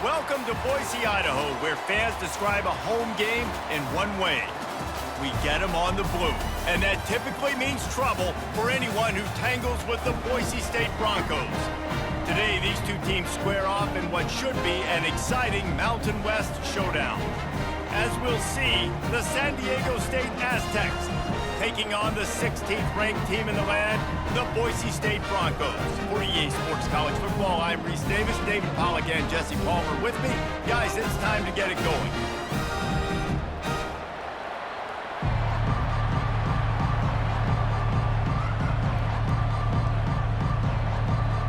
Welcome to Boise, Idaho, where fans describe a home game in one way. We get them on the blue, and that typically means trouble for anyone who tangles with the Boise State Broncos. Today, these two teams square off in what should be an exciting Mountain West showdown. As we'll see, the San Diego State Aztecs taking on the 16th ranked team in the land, the Boise State Broncos. For EA Sports College Football, I'm Reese Davis, David Pollack and Jesse Palmer with me. Guys, it's time to get it going.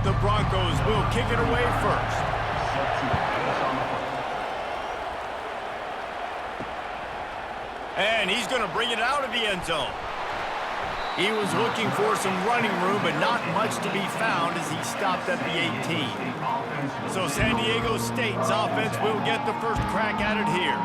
The Broncos will kick it away first. And he's going to bring it out of the end zone. He was looking for some running room, but not much to be found as he stopped at the 18. So San Diego State's offense will get the first crack at it here.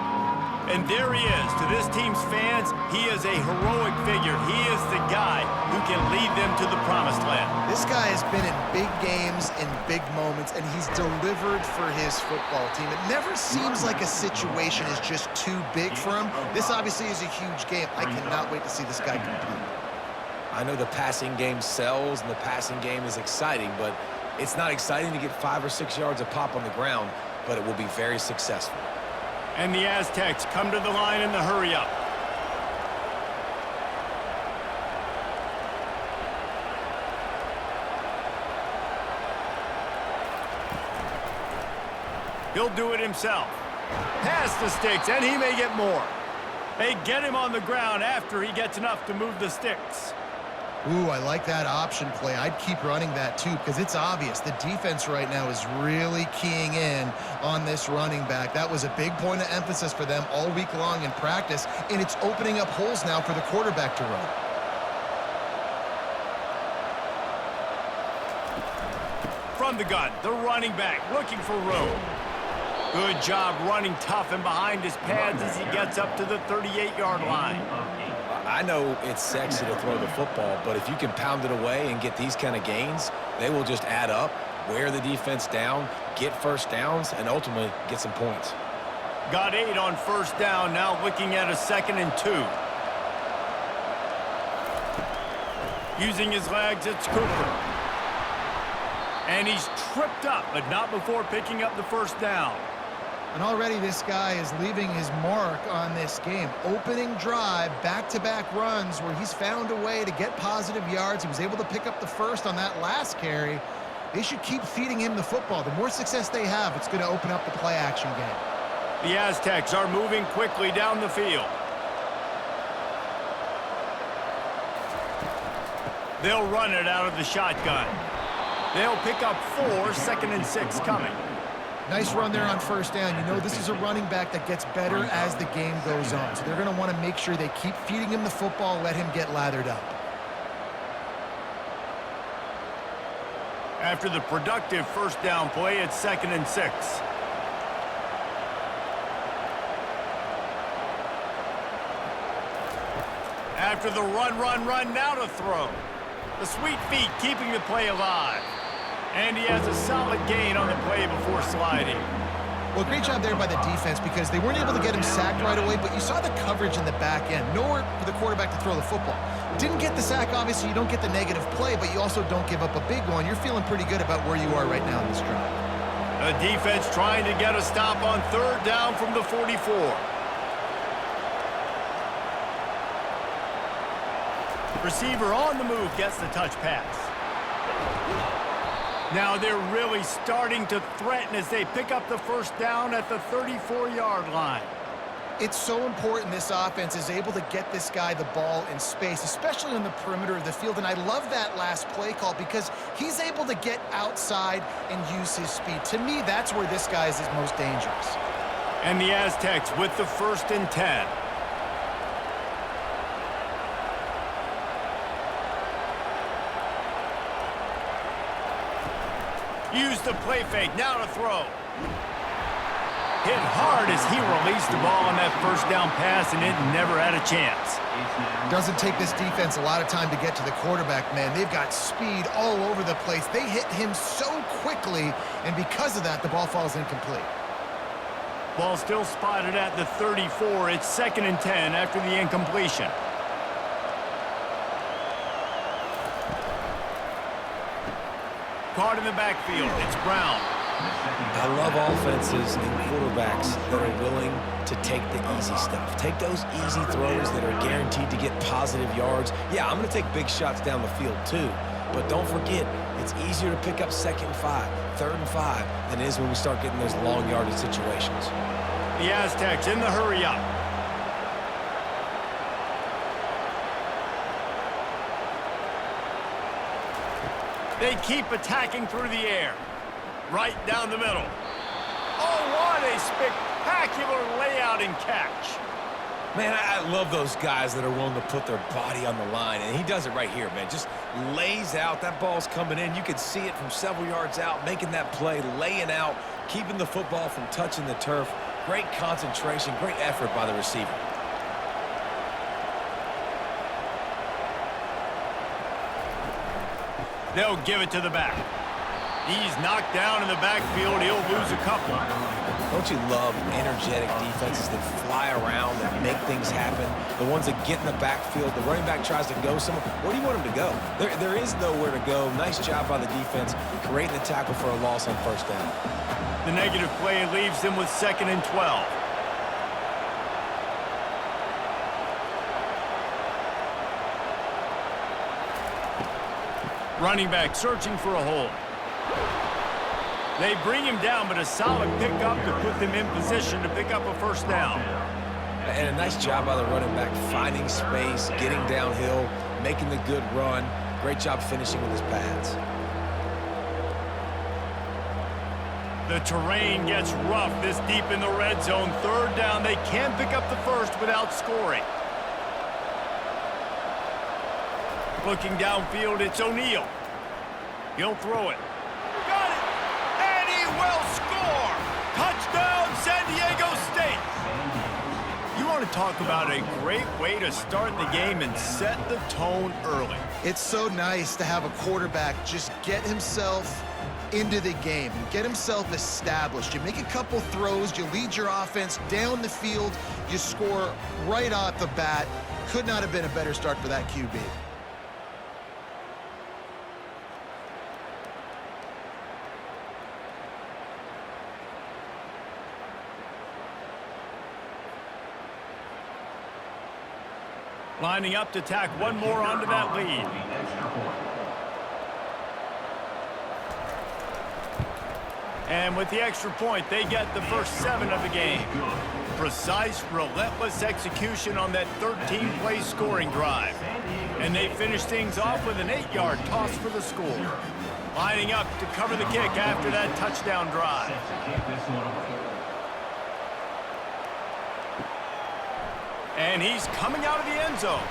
And there he is. To this team's fans, he is a heroic figure. He is the guy who can lead them to the promised land. This guy has been in big games, in big moments, and he's delivered for his football team. It never seems like a situation is just too big for him. This obviously is a huge game. I cannot wait to see this guy compete. I know the passing game sells and the passing game is exciting, but it's not exciting to get 5 or 6 yards a pop on the ground, but it will be very successful. And the Aztecs come to the line in the hurry-up. He'll do it himself. Pass the sticks, and he may get more. They get him on the ground after he gets enough to move the sticks. Ooh, I like that option play. I'd keep running that too because it's obvious the defense right now is really keying in on this running back. That was a big point of emphasis for them all week long in practice, and it's opening up holes now for the quarterback to run. From the gun, the running back looking for room. Good job running tough and behind his pads as he gets up to the 38-yard line. I know it's sexy to throw the football, but if you can pound it away and get these kind of gains, they will just add up, wear the defense down, get first downs, and ultimately get some points. Got 8 on first down, now looking at a 2nd and 2. Using his legs, it's Cooper. And he's tripped up, but not before picking up the first down. And already this guy is leaving his mark on this game. Opening drive, back-to-back runs where he's found a way to get positive yards. He was able to pick up the first on that last carry. They should keep feeding him the football. The more success they have, it's going to open up the play-action game. The Aztecs are moving quickly down the field. They'll run it out of the shotgun. They'll pick up 4, 2nd and 6 coming. Nice run there on first down. You know this is a running back that gets better as the game goes on. So they're going to want to make sure they keep feeding him the football, let him get lathered up. After the productive first down play, it's 2nd and 6. After the run, now to throw. The sweet feet keeping the play alive. And he has a solid gain on the play before sliding. Well, great job there by the defense because they weren't able to get him sacked right away, but you saw the coverage in the back end. Nowhere for the quarterback to throw the football. Didn't get the sack, obviously. You don't get the negative play, but you also don't give up a big one. You're feeling pretty good about where you are right now in this drive. The defense trying to get a stop on 3rd down from the 44. Receiver on the move gets the touch pass. Now they're really starting to threaten as they pick up the first down at the 34-yard line. It's so important this offense is able to get this guy the ball in space, especially on the perimeter of the field. And I love that last play call because he's able to get outside and use his speed. To me, that's where this guy is his most dangerous. And the Aztecs with the 1st and 10. Use the play fake, now to throw. Hit hard as he released the ball on that first down pass, and it never had a chance. Doesn't take this defense a lot of time to get to the quarterback, man. They've got speed all over the place. They hit him so quickly, and because of that, the ball falls incomplete. Ball still spotted at the 34. It's 2nd and 10 after the incompletion. Caught in the backfield. It's Brown. I love offenses and quarterbacks that are willing to take the easy stuff. Take those easy throws that are guaranteed to get positive yards. Yeah, I'm going to take big shots down the field too. But don't forget, it's easier to pick up 2nd and 5, 3rd and 5 than it is when we start getting those long yardage situations. The Aztecs in the hurry up. They keep attacking through the air. Right down the middle. Oh, what a spectacular layout and catch. Man, I love those guys that are willing to put their body on the line, and he does it right here, man. Just lays out. That ball's coming in. You can see it from several yards out, making that play, laying out, keeping the football from touching the turf. Great concentration, great effort by the receiver. They'll give it to the back. He's knocked down in the backfield. He'll lose a couple. Don't you love energetic defenses that fly around, that make things happen? The ones that get in the backfield, the running back tries to go somewhere. Where do you want him to go? There is nowhere to go. Nice job by the defense, creating the tackle for a loss on 1st down. The negative play leaves them with 2nd and 12. Running back searching for a hole. They bring him down, but a solid pickup to put them in position to pick up a 1st down. And a nice job by the running back, finding space, getting downhill, making the good run. Great job finishing with his pads. The terrain gets rough this deep in the red zone. 3rd down. They can pick up the 1st without scoring. Looking downfield, it's O'Neal. He'll throw it. Got it! And he will score! Touchdown, San Diego State! You want to talk about a great way to start the game and set the tone early. It's so nice to have a quarterback just get himself into the game and get himself established. You make a couple throws, you lead your offense down the field, you score right off the bat. Could not have been a better start for that QB. Lining up to tack one more onto that lead. And with the extra point, they get the first 7 of the game. Precise, relentless execution on that 13-play scoring drive. And they finish things off with an 8-yard toss for the score. Lining up to cover the kick after that touchdown drive. And he's coming out of the end zone.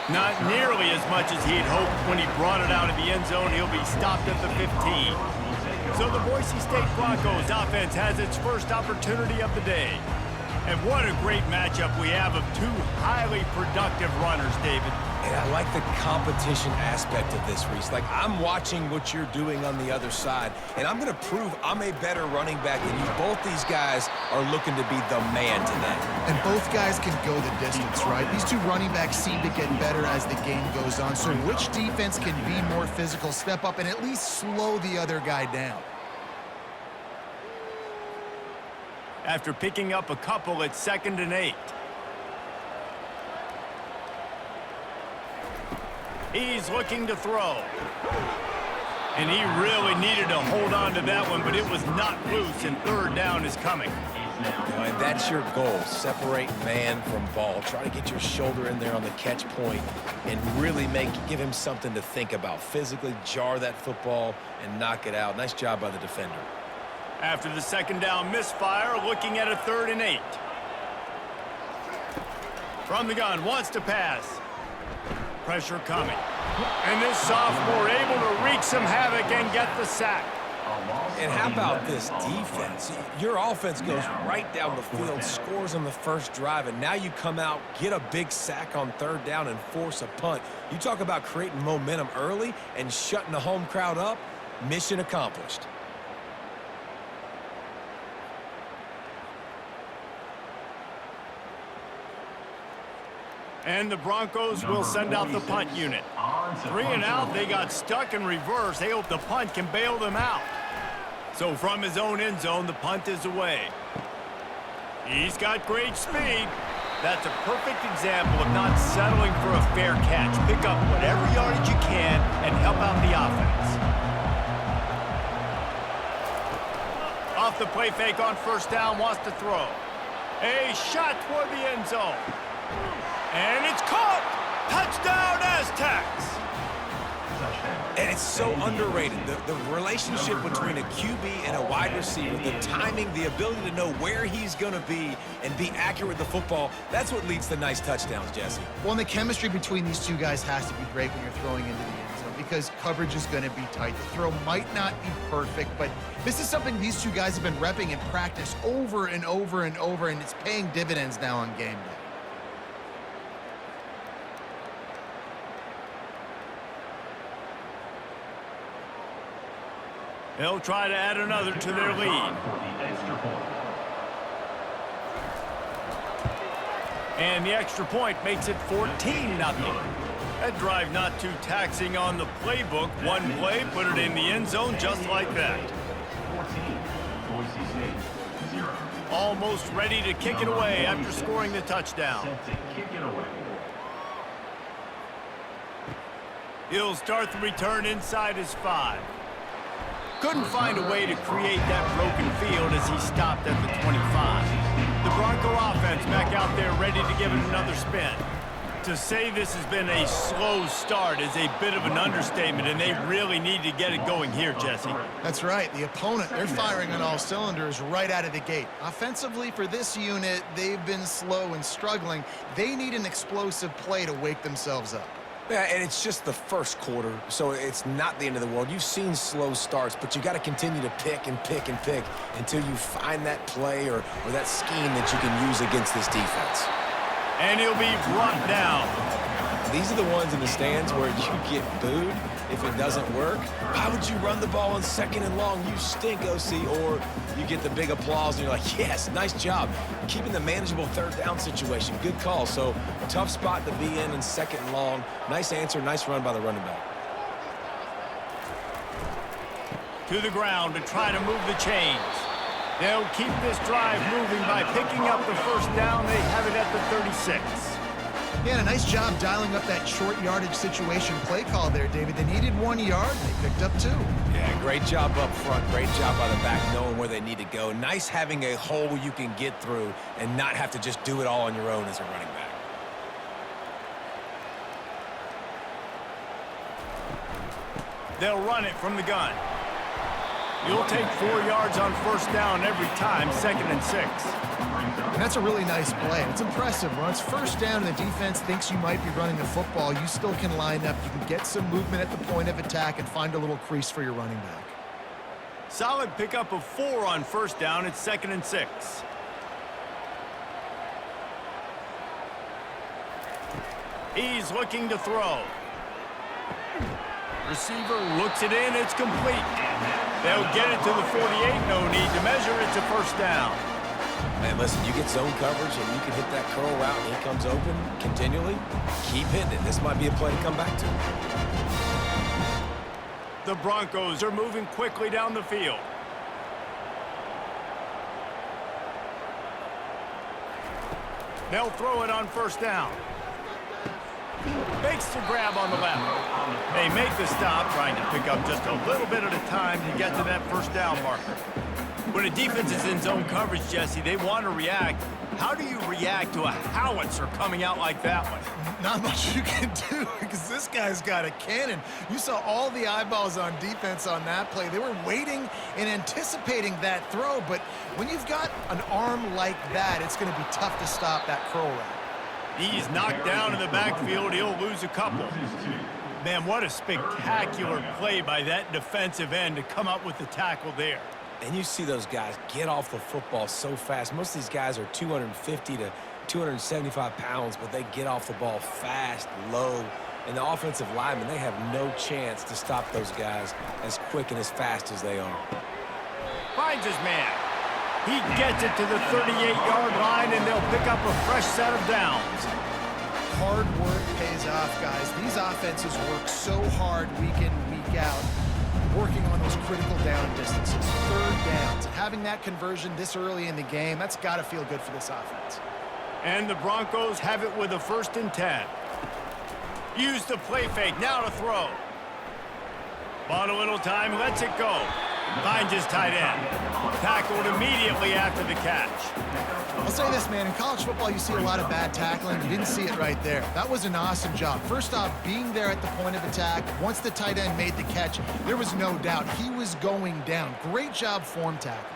Not nearly as much as he'd hoped when he brought it out of the end zone. He'll be stopped at the 15. So the Boise State Broncos offense has its first opportunity of the day. And what a great matchup we have of 2 highly productive runners, David. And I like the competition aspect of this, Reese. Like, I'm watching what you're doing on the other side, and I'm going to prove I'm a better running back than you. Both these guys are looking to be the man today. And both guys can go the distance, right? These 2 running backs seem to get better as the game goes on. So which defense can be more physical, step up, and at least slow the other guy down? After picking up a couple, it's 2nd and 8. He's looking to throw. And he really needed to hold on to that one, but it was not loose, and 3rd down is coming. And that's your goal. Separate man from ball. Try to get your shoulder in there on the catch point and really give him something to think about. Physically jar that football and knock it out. Nice job by the defender. After the 2nd down misfire, looking at a 3rd and 8. From the gun, wants to pass. Pressure coming. And this sophomore able to wreak some havoc and get the sack. And how about this defense? Your offense goes right down the field, scores on the first drive, and now you come out, get a big sack on 3rd down, and force a punt. You talk about creating momentum early and shutting the home crowd up. Mission accomplished. And the Broncos will send out the punt unit. 3 and out, they got stuck in reverse. They hope the punt can bail them out. So from his own end zone, the punt is away. He's got great speed. That's a perfect example of not settling for a fair catch. Pick up whatever yardage you can and help out the offense. Off the play fake on first down, wants to throw. A shot toward the end zone. And it's caught! Touchdown, Aztecs! And it's so underrated. The relationship between a QB and a wide receiver, the timing, the ability to know where he's going to be and be accurate with the football, that's what leads to nice touchdowns, Jesse. Well, and the chemistry between these two guys has to be great when you're throwing into the end zone because coverage is going to be tight. The throw might not be perfect, but this is something these two guys have been repping in practice over and over and over, and it's paying dividends now on game day. They'll try to add another to their lead. And the extra point makes it 14-0. That drive not too taxing on the playbook. One play, put it in the end zone just like that. 14, Boise State, 0. Almost ready to kick it away after scoring the touchdown. Set to kick it away. He'll start the return inside his 5. Couldn't find a way to create that broken field as he stopped at the 25. The Bronco offense back out there ready to give it another spin. To say this has been a slow start is a bit of an understatement, and they really need to get it going here, Jesse. That's right. The opponent, they're firing on all cylinders right out of the gate. Offensively, for this unit, they've been slow and struggling. They need an explosive play to wake themselves up. Yeah, and it's just the first quarter, so it's not the end of the world. You've seen slow starts, but you got to continue to pick and pick and pick until you find that play or that scheme that you can use against this defense. And he'll be brought down. These are the ones in the stands where you get booed if it doesn't work. Why would you run the ball on 2nd and long? You stink, OC. Or you get the big applause and you're like, yes, nice job. Keeping the manageable 3rd down situation. Good call. So tough spot to be in 2nd and long. Nice answer, nice run by the running back. To the ground to try to move the chains. They'll keep this drive moving by picking up the first down. They have it at the 36. Yeah, and a nice job dialing up that short yardage situation play call there, David. They needed 1 yard, and they picked up 2. Yeah, great job up front. Great job by the back knowing where they need to go. Nice having a hole you can get through and not have to just do it all on your own as a running back. They'll run it from the gun. You'll take 4 yards on first down every time, 2nd and 6. And that's a really nice play. It's impressive. When it's first down and the defense thinks you might be running the football, you still can line up. You can get some movement at the point of attack and find a little crease for your running back. Solid pickup of 4 on first down. It's 2nd and 6. He's looking to throw. Receiver looks it in. It's complete. They'll get it to the 48. No need to measure. It's a first down. Man, listen, you get zone coverage and you can hit that curl route and he comes open continually. Keep hitting it. This might be a play to come back to. The Broncos are moving quickly down the field. They'll throw it on first down. Makes the grab on the left. They make the stop, trying to pick up just a little bit at a time to get to that first down marker. When a defense is in zone coverage, Jesse, they want to react. How do you react to a howitzer coming out like that one? Not much you can do because this guy's got a cannon. You saw all the eyeballs on defense on that play. They were waiting and anticipating that throw, but when you've got an arm like that, it's going to be tough to stop that curl route. He's knocked down in the backfield. He'll lose a couple. Man, what a spectacular play by that defensive end to come up with the tackle there. And you see those guys get off the football so fast. Most of these guys are 250 to 275 pounds, but they get off the ball fast, low. And the offensive linemen, they have no chance to stop those guys as quick and as fast as they are. Finds his man. He gets it to the 38-yard line, and they'll pick up a fresh set of downs. Hard work pays off, guys. These offenses work so hard week in, week out, working on those critical down distances, third downs. And having that conversion this early in the game, that's got to feel good for this offense. And the Broncos have it with a 1st and 10. Use the play fake, now to throw. Bought a little time, lets it go. Finds his tight end. Tackled immediately after the catch. I'll say this, man. In college football, you see a lot of bad tackling. You didn't see it right there. That was an awesome job. First off, being there at the point of attack. Once the tight end made the catch, there was no doubt he was going down. Great job form tackle.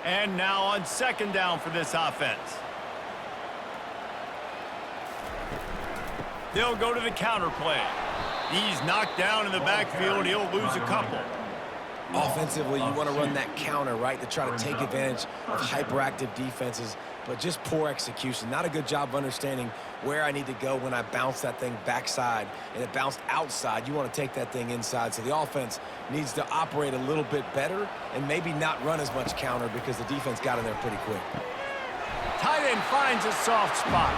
And now on 2nd down for this offense. They'll go to the counter play. He's knocked down in the backfield. He'll lose a couple. Offensively, you want to run that counter, right, to try to take advantage of hyperactive defenses, but just poor execution. Not a good job of understanding where I need to go when I bounce that thing backside and it bounced outside. You want to take that thing inside. So the offense needs to operate a little bit better and maybe not run as much counter because the defense got in there pretty quick. Tight end finds a soft spot.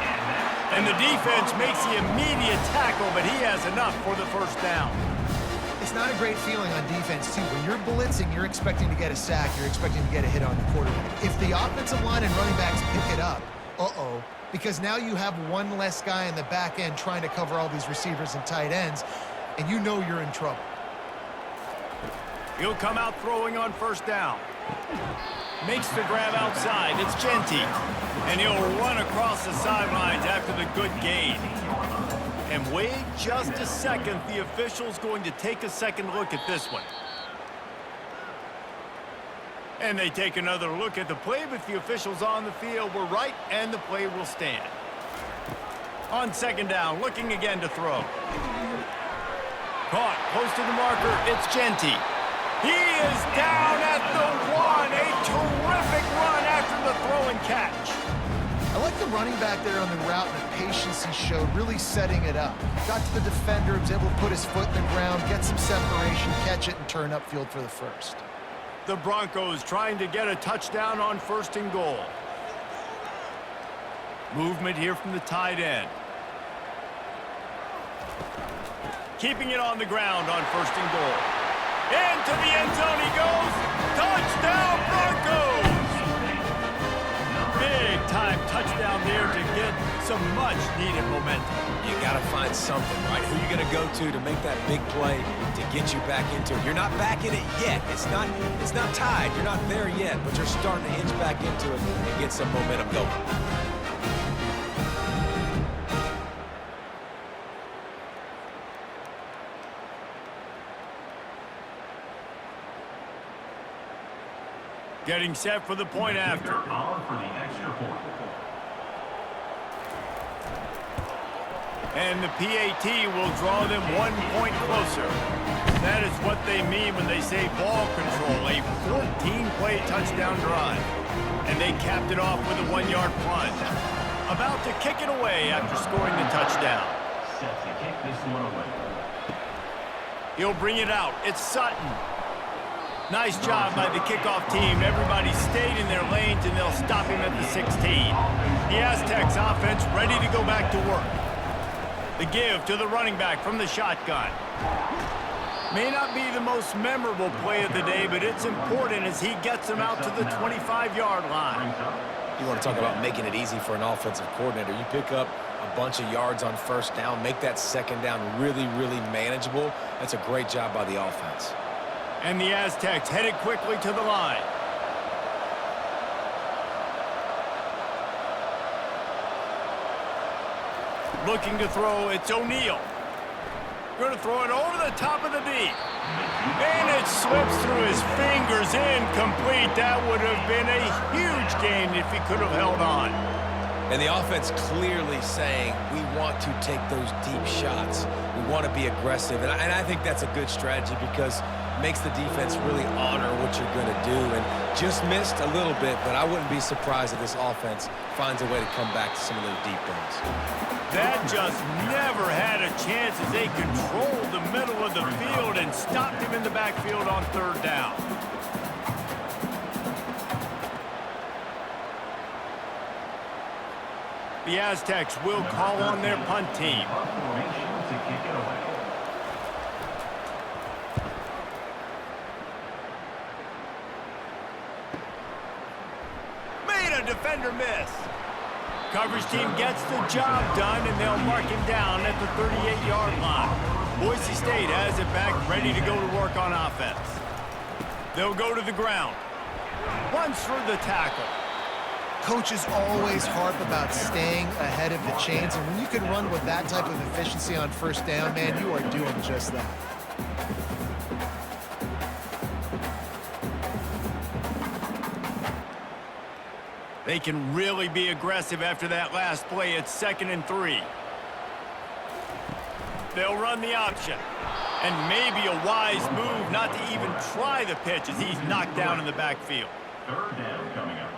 And the defense makes the immediate tackle, but he has enough for the 1st down. It's not a great feeling on defense, too. When you're blitzing, you're expecting to get a sack. You're expecting to get a hit on the quarterback. If the offensive line and running backs pick it up, because now you have one less guy in the back end trying to cover all these receivers and tight ends, and you know you're in trouble. He'll come out throwing on 1st down. Makes the grab outside. It's Genty. And he'll run across the sidelines after the good gain. And wait just a second. The official's going to take a second look at this one. And they take another look at the play, but the officials on the field were right, and the play will stand. On 2nd down, looking again to throw. Caught close to the marker. It's Genty. He is down at the 1. A terrific run after the throw and catch. I like the running back there on the route and the patience he showed, really setting it up. Got to the defender, was able to put his foot in the ground, get some separation, catch it, and turn upfield for the 1st. The Broncos trying to get a touchdown on 1st and goal. Movement here from the tight end. Keeping it on the ground on 1st and goal. Into the end zone he goes. Touchdown, Broncos! Big-time touchdown there to get some much-needed momentum. You got to find something, right? Who you going to go to make that big play to get you back into it? You're not back in it yet. It's not tied. You're not there yet, but you're starting to inch back into it and get some momentum going. Getting set for the point after. And the PAT will draw them 1 point closer. That is what they mean when they say ball control, a 14-play touchdown drive. And they capped it off with a 1-yard plunge. About to kick it away after scoring the touchdown. Set to kick this one away. He'll bring it out. It's Sutton. Nice job by the kickoff team. Everybody stayed in their lanes, and they'll stop him at the 16. The Aztecs offense ready to go back to work. The give to the running back from the shotgun. May not be the most memorable play of the day, but it's important as he gets them out to the 25-yard line. You want to talk about making it easy for an offensive coordinator. You pick up a bunch of yards on 1st down, make that 2nd down really, really manageable. That's a great job by the offense. And the Aztecs headed quickly to the line. Looking to throw, it's O'Neal. Going to throw it over the top of the D. And it slips through his fingers, incomplete. That would have been a huge gain if he could have held on. And the offense clearly saying, we want to take those deep shots. We want to be aggressive. And I think that's a good strategy because it makes the defense really honor what you're going to do. And just missed a little bit, but I wouldn't be surprised if this offense finds a way to come back to some of those deep ones. That just never had a chance as they controlled the middle of the field and stopped him in the backfield on 3rd down. The Aztecs will call on their punt team. Formation to kick it away. Made a defender miss. Coverage team gets the job done, and they'll mark him down at the 38-yard line. Boise State has it back, ready to go to work on offense. They'll go to the ground. Runs through the tackle. Coaches always harp about staying ahead of the chains, and when you can run with that type of efficiency on first down, man, you are doing just that. They can really be aggressive after that last play. It's 2nd and 3. They'll run the option. And maybe a wise move not to even try the pitch as he's knocked down in the backfield. 3rd down coming up.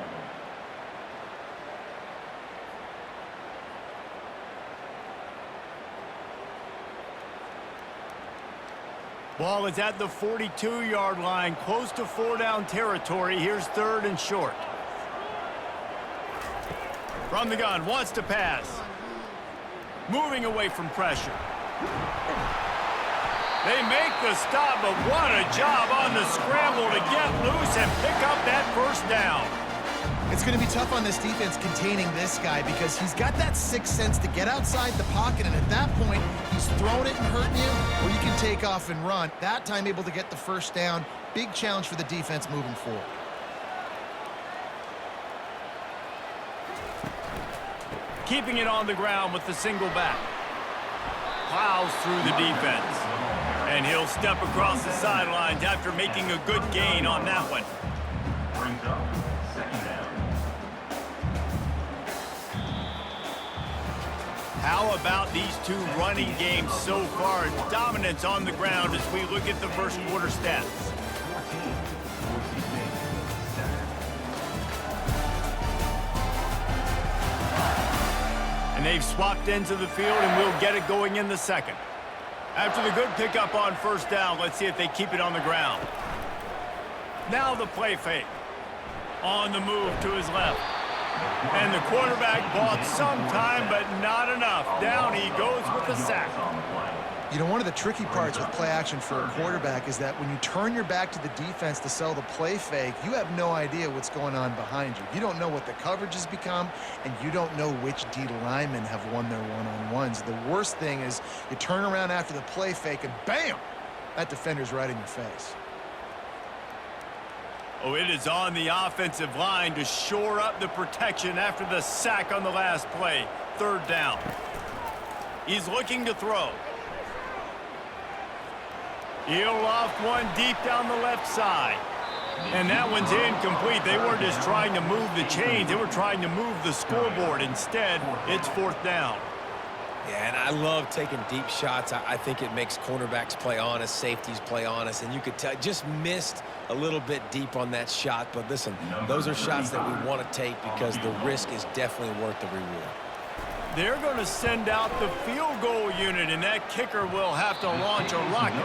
Ball is at the 42-yard line, close to 4-down territory. Here's 3rd and short. From the gun, wants to pass. Moving away from pressure. They make the stop, but what a job on the scramble to get loose and pick up that first down. It's going to be tough on this defense containing this guy because he's got that sixth sense to get outside the pocket, and at that point, he's throwing it and hurting you, or you can take off and run. That time able to get the first down. Big challenge for the defense moving forward. Keeping it on the ground with the single back. Plows through the defense. And he'll step across the sidelines after making a good gain on that one. Brings up 2nd down. How about these two running games so far? Dominance on the ground as we look at the first quarter stats. 14. Boise State. And they've swapped ends of the field, and we'll get it going in the second. After the good pickup on first down, let's see if they keep it on the ground. Now the play fake. On the move to his left. And the quarterback bought some time, but not enough. Down he goes with the sack. You know, one of the tricky parts with play action for a quarterback is that when you turn your back to the defense to sell the play fake, you have no idea what's going on behind you. You don't know what the coverage has become, and you don't know which D linemen have won their one-on-ones. The worst thing is you turn around after the play fake, and bam! That defender's right in your face. Oh, it is on the offensive line to shore up the protection after the sack on the last play. 3rd down. He's looking to throw. He'll loft one deep down the left side. And that one's incomplete. They weren't just trying to move the chains. They were trying to move the scoreboard. Instead, it's 4th down. Yeah, and I love taking deep shots. I think it makes cornerbacks play honest, safeties play honest, and you could tell just missed a little bit deep on that shot. But listen, those are shots that we want to take because the risk is definitely worth the reward. They're going to send out the field goal unit, and that kicker will have to launch a rocket.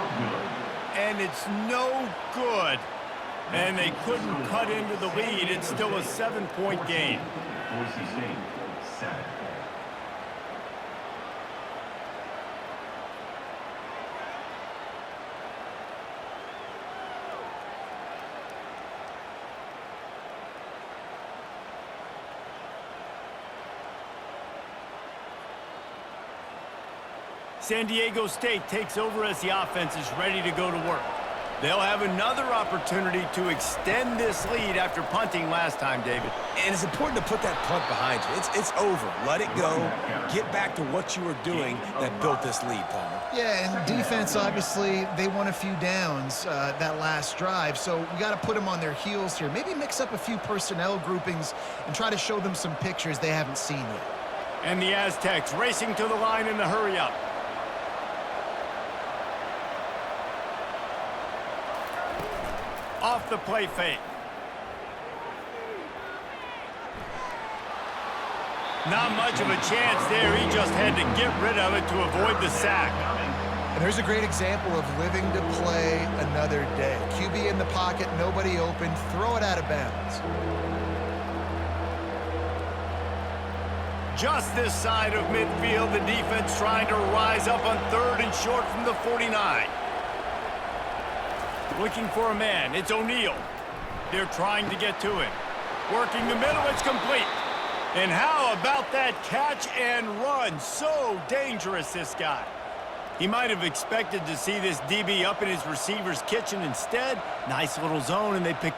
And it's no good. And they couldn't cut into the lead. It's still a 7-point game. Boise State 7. San Diego State takes over as the offense is ready to go to work. They'll have another opportunity to extend this lead after punting last time, David. And it's important to put that punt behind you. It's over. Let it go. Get back to what you were doing that built this lead, Palmer. Yeah, and defense, obviously, they won a few downs that last drive, so we got to put them on their heels here. Maybe mix up a few personnel groupings and try to show them some pictures they haven't seen yet. And the Aztecs racing to the line in the hurry-up. Off the play fake. Not much of a chance there. He just had to get rid of it to avoid the sack. And there's a great example of living to play another day. QB in the pocket, nobody open, throw it out of bounds. just this side of midfield. The defense trying to rise up on 3rd and short from the 49. Looking for a man. It's O'Neal. They're trying to get to him. Working the middle. It's complete. And how about that catch and run? So dangerous, this guy. He might have expected to see this DB up in his receiver's kitchen. Instead, nice little zone, and they pick.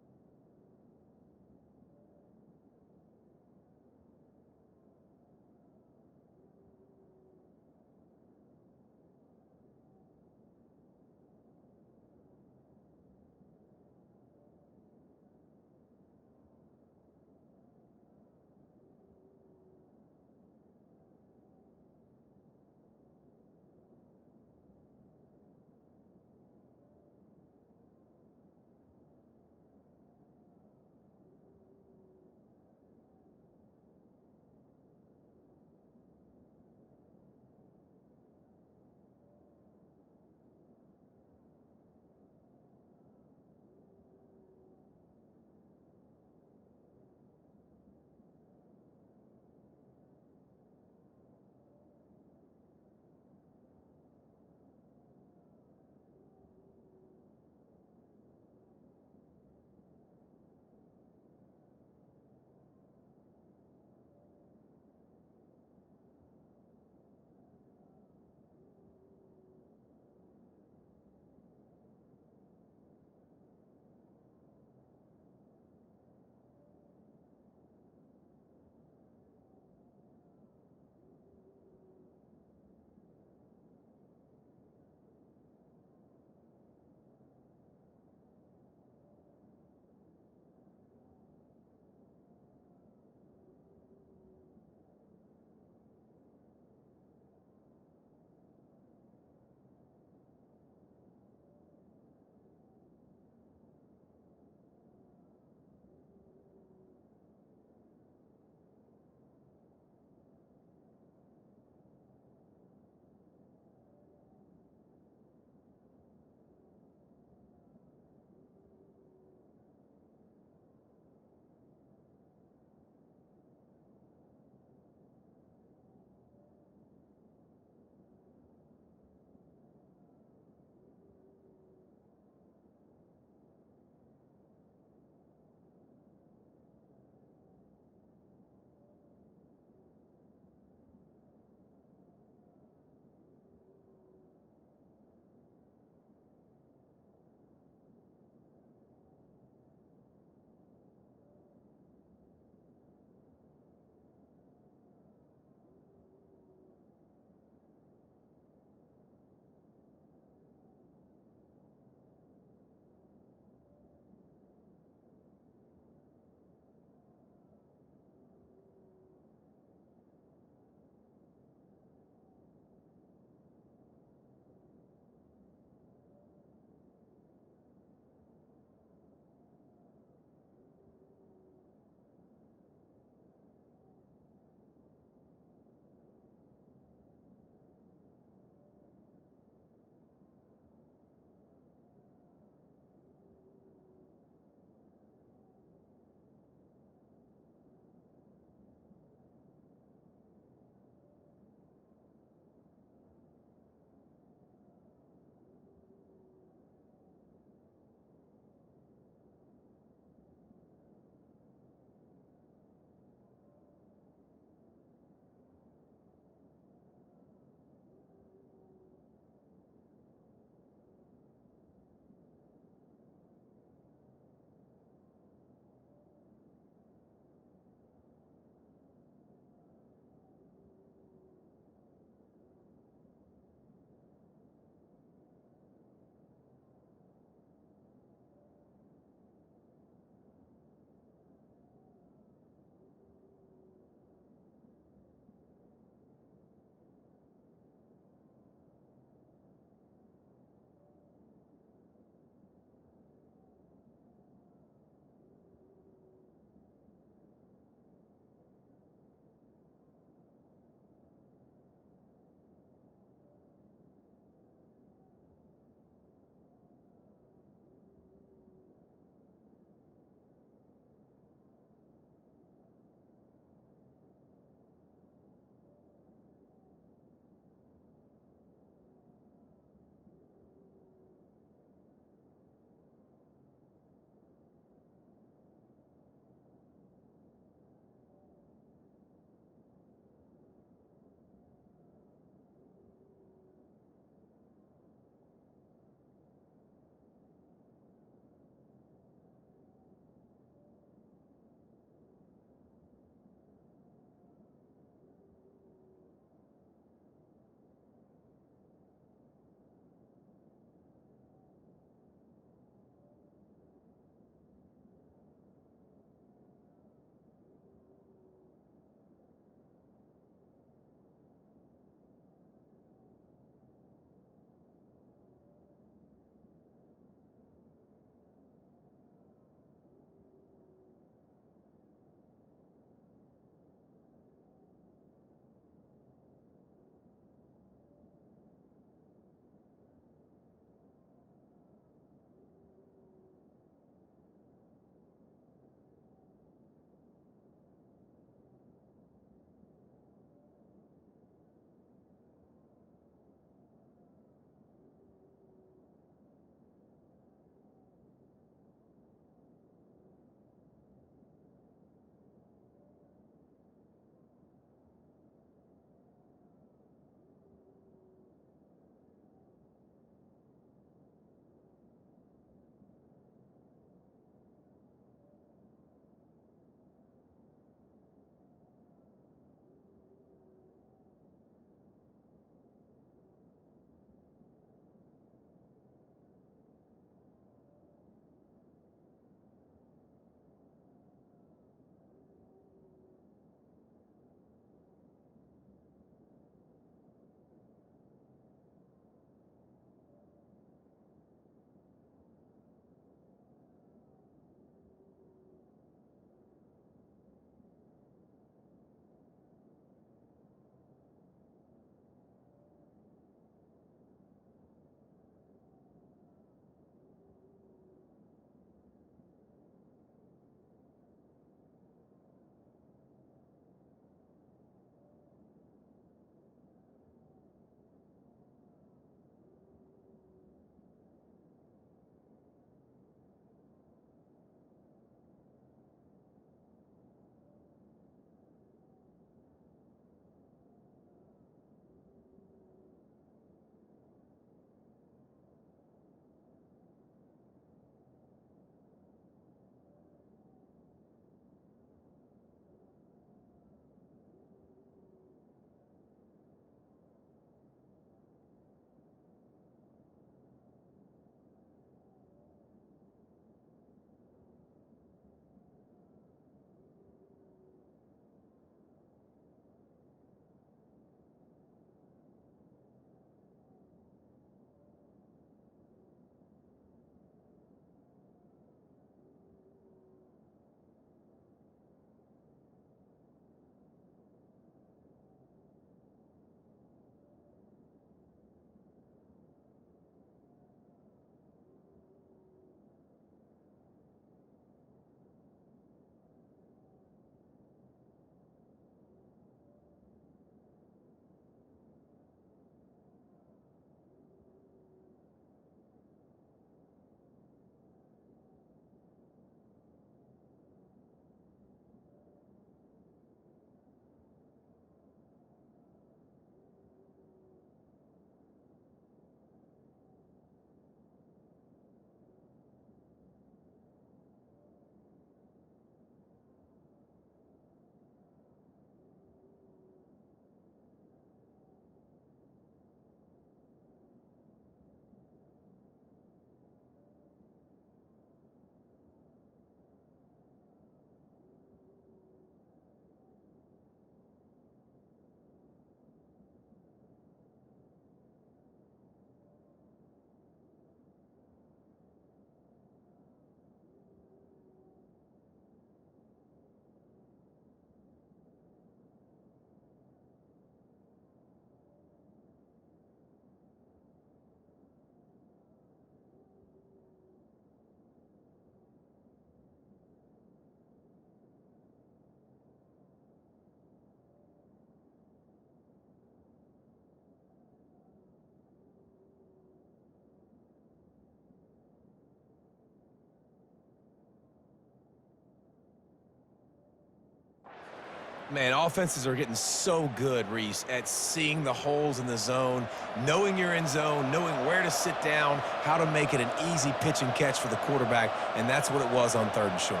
Man, offenses are getting so good, Reese, at seeing the holes in the zone, knowing you're in zone, knowing where to sit down, how to make it an easy pitch and catch for the quarterback, and that's what it was on 3rd and short.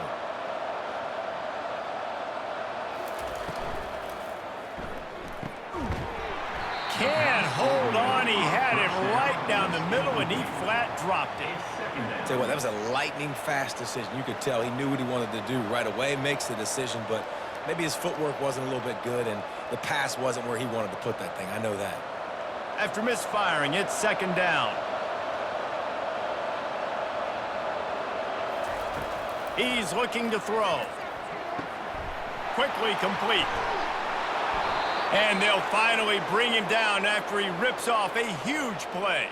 Can't hold on. He had it right down the middle, and he flat dropped it. Tell you what, that was a lightning-fast decision. You could tell he knew what he wanted to do right away, makes the decision, but maybe his footwork wasn't a little bit good, and the pass wasn't where he wanted to put that thing. I know that. After misfiring, it's 2nd down. He's looking to throw. Quickly complete. And they'll finally bring him down after he rips off a huge play.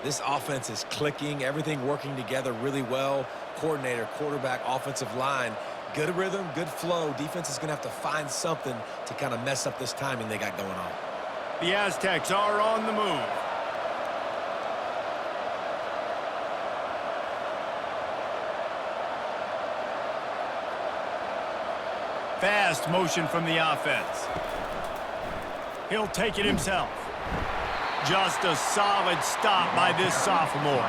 This offense is clicking, everything working together really well. Coordinator, quarterback, offensive line. Good rhythm, good flow. Defense is going to have to find something to kind of mess up this timing they got going on. The Aztecs are on the move. Fast motion from the offense. He'll take it himself. Just a solid stop by this sophomore.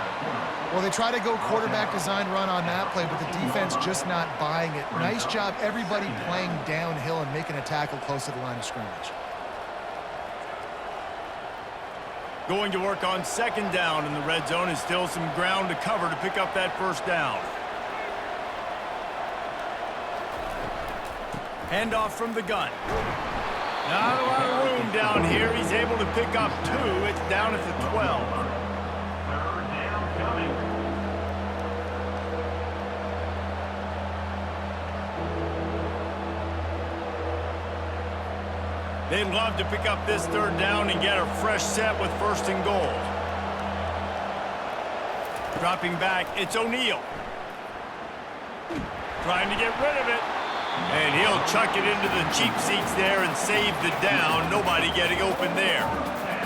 Well, they try to go quarterback design run on that play, but the defense just not buying it. Nice job, everybody playing downhill and making a tackle close to the line of scrimmage. Going to work on 2nd down in the red zone, and still some ground to cover to pick up that 1st down. Handoff from the gun. Not a lot of room down here. He's able to pick up 2. It's down at the 12. 3rd down coming. They'd love to pick up this 3rd down and get a fresh set with 1st and goal. Dropping back, it's O'Neal. Trying to get rid of it. And he'll chuck it into the cheap seats there and save the down. Nobody getting open there.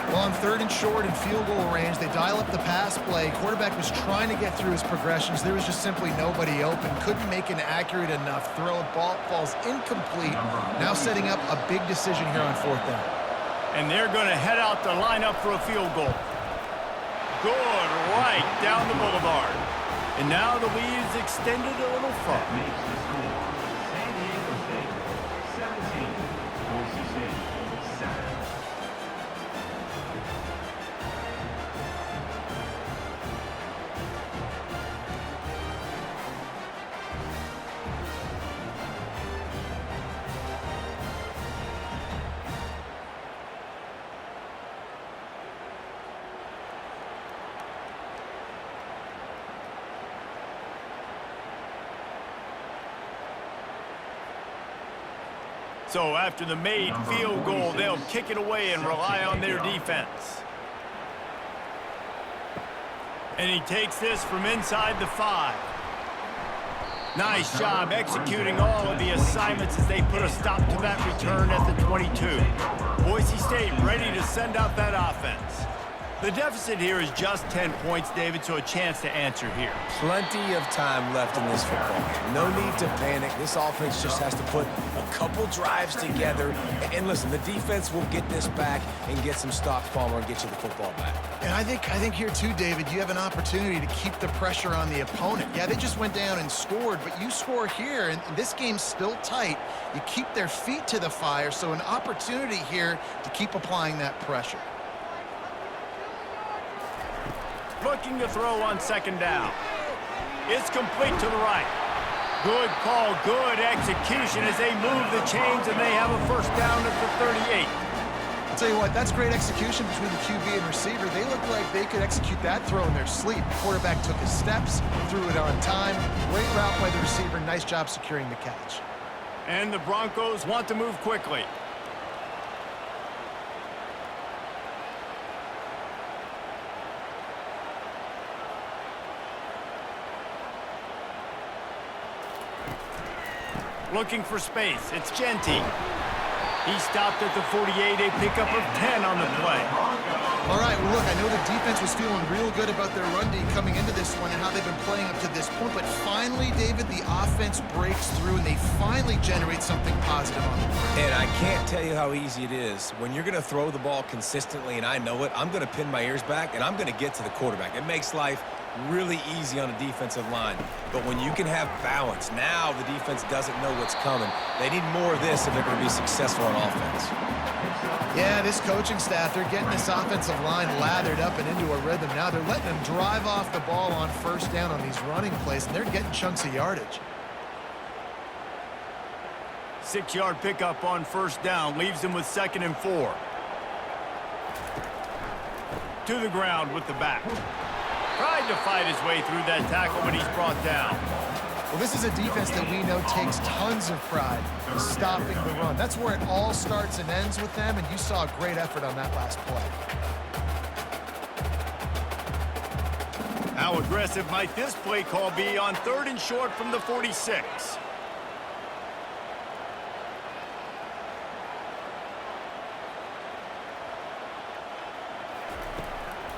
Well, on 3rd and short and field goal range, they dial up the pass play. Quarterback was trying to get through his progressions. There was just simply nobody open. Couldn't make an accurate enough throw. Ball falls incomplete. Now setting up a big decision here on 4th down. And they're going to head out to line up for a field goal. Good, right down the boulevard. And now the lead is extended a little That further. makes the score San Diego State 17, Boise State 7. So after the made field goal, they'll kick it away and rely on their defense. And he takes this from inside the 5. Nice job executing all of the assignments as they put a stop to that return at the 22. Boise State ready to send out that offense. The deficit here is just 10 points, David, so a chance to answer here. Plenty of time left in this football game. No need to panic. This offense just has to put a couple drives together. And listen, the defense will get this back and get some stops, Palmer, and get you the football back. And I think here too, David, you have an opportunity to keep the pressure on the opponent. Yeah, they just went down and scored, but you score here, and this game's still tight. You keep their feet to the fire, so an opportunity here to keep applying that pressure. Looking to throw on 2nd down. It's complete to the right. Good call, good execution as they move the chains, and they have a 1st down at the 38. I'll tell you what, that's great execution between the QB and receiver. They look like they could execute that throw in their sleep. The quarterback took his steps, threw it on time. Great route by the receiver. Nice job securing the catch. And the Broncos want to move quickly. Looking for space. It's Genty. He stopped at the 48, a pickup of 10 on the play. All right, well, look, I know the defense was feeling real good about their run D coming into this one and how they've been playing up to this point, but finally, David, the offense breaks through and they finally generate something positive on the ground. And I can't tell you how easy it is. When you're going to throw the ball consistently, and I know it, I'm going to pin my ears back, and I'm going to get to the quarterback. It makes life really easy on a defensive line. But when you can have balance, now the defense doesn't know what's coming. They need more of this if they're going to be successful on offense. Yeah, this coaching staff, they're getting this offensive line lathered up and into a rhythm. Now they're letting them drive off the ball on first down on these running plays, and they're getting chunks of yardage. 6-yard pickup on first down leaves him with 2nd and 4. To the ground with the back. Tried to fight his way through that tackle, but he's brought down. Well, this is a defense that we know takes tons of pride in stopping the run. That's where it all starts and ends with them, and you saw a great effort on that last play. How aggressive might this play call be on 3rd and short from the 46?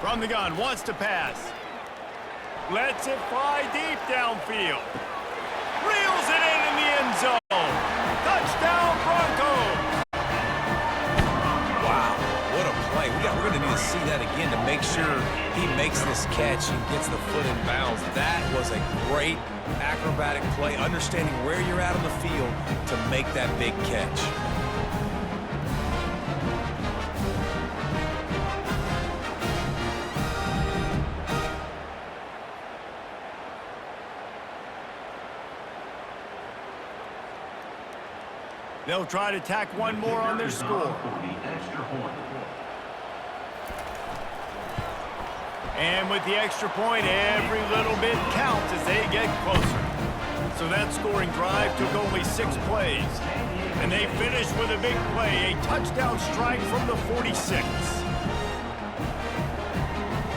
From the gun, wants to pass. Lets it fly deep downfield. Reels it in the end zone. Touchdown, Broncos! Wow, what a play. We're going to need to see that again to make sure he makes this catch and gets the foot in bounds. That was a great acrobatic play, understanding where you're at on the field to make that big catch. They'll try to tack one more on their score. And with the extra point, every little bit counts as they get closer. So that scoring drive took only 6 plays. And they finished with a big play, a touchdown strike from the 46.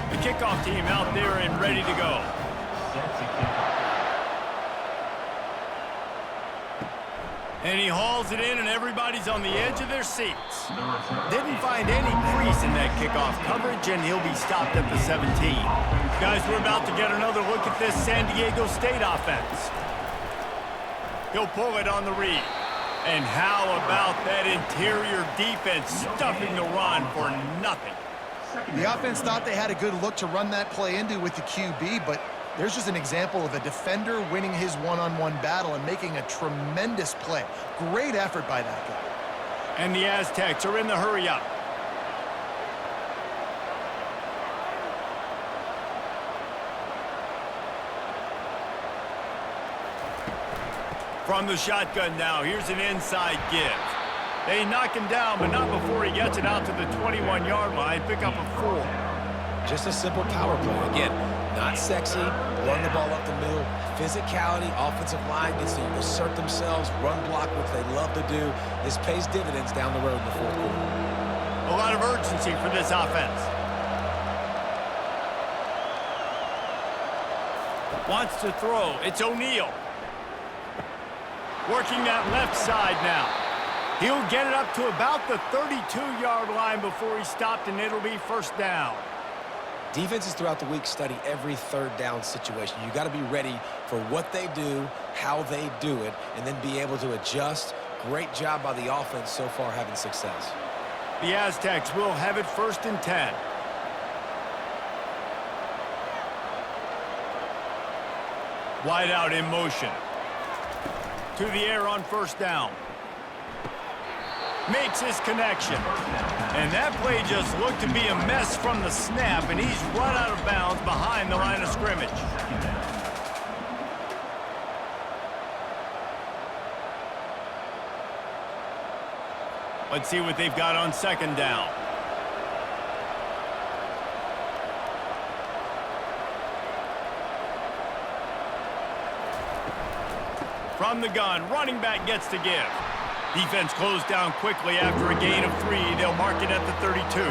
The kickoff team out there and ready to go. And he hauls it in, and everybody's on the edge of their seats. Didn't find any crease in that kickoff coverage, and he'll be stopped at the 17. Guys, we're about to get another look at this San Diego State offense. He'll pull it on the read. And how about that interior defense stuffing the run for nothing? The offense thought they had a good look to run that play into with the QB, but there's just an example of a defender winning his one-on-one battle and making a tremendous play. Great effort by that guy. And the Aztecs are in the hurry-up. From the shotgun now, here's an inside give. They knock him down, but not before he gets it out to the 21-yard line. Pick up a 4. Just a simple power play. Again, not sexy, run the ball up the middle, physicality, offensive line gets to assert themselves, run block, which they love to do. This pays dividends down the road in the 4th quarter. A lot of urgency for this offense. Wants to throw. It's O'Neal. Working that left side now. He'll get it up to about the 32-yard line before he's stopped, and it'll be first down. Defenses throughout the week study every 3rd down situation. You got to be ready for what they do, how they do it, and then be able to adjust. Great job by the offense so far having success. The Aztecs will have it 1st and 10. Wide out in motion. To the air on first down. Makes his connection. And that play just looked to be a mess from the snap, and he's run out of bounds behind the line of scrimmage. Let's see what they've got on 2nd down. From the gun, running back gets to give. Defense closed down quickly after a gain of 3. They'll mark it at the 32.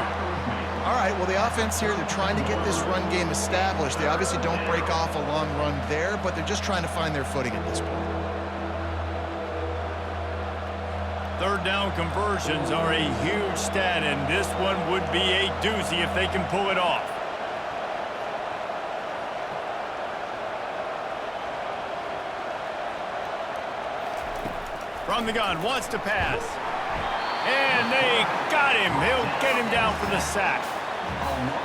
All right, well, the offense here, they're trying to get this run game established. They obviously don't break off a long run there, but they're just trying to find their footing at this point. 3rd down conversions are a huge stat, and this one would be a doozy if they can pull it off. On the gun, wants to pass. And they got him. He'll get him down for the sack.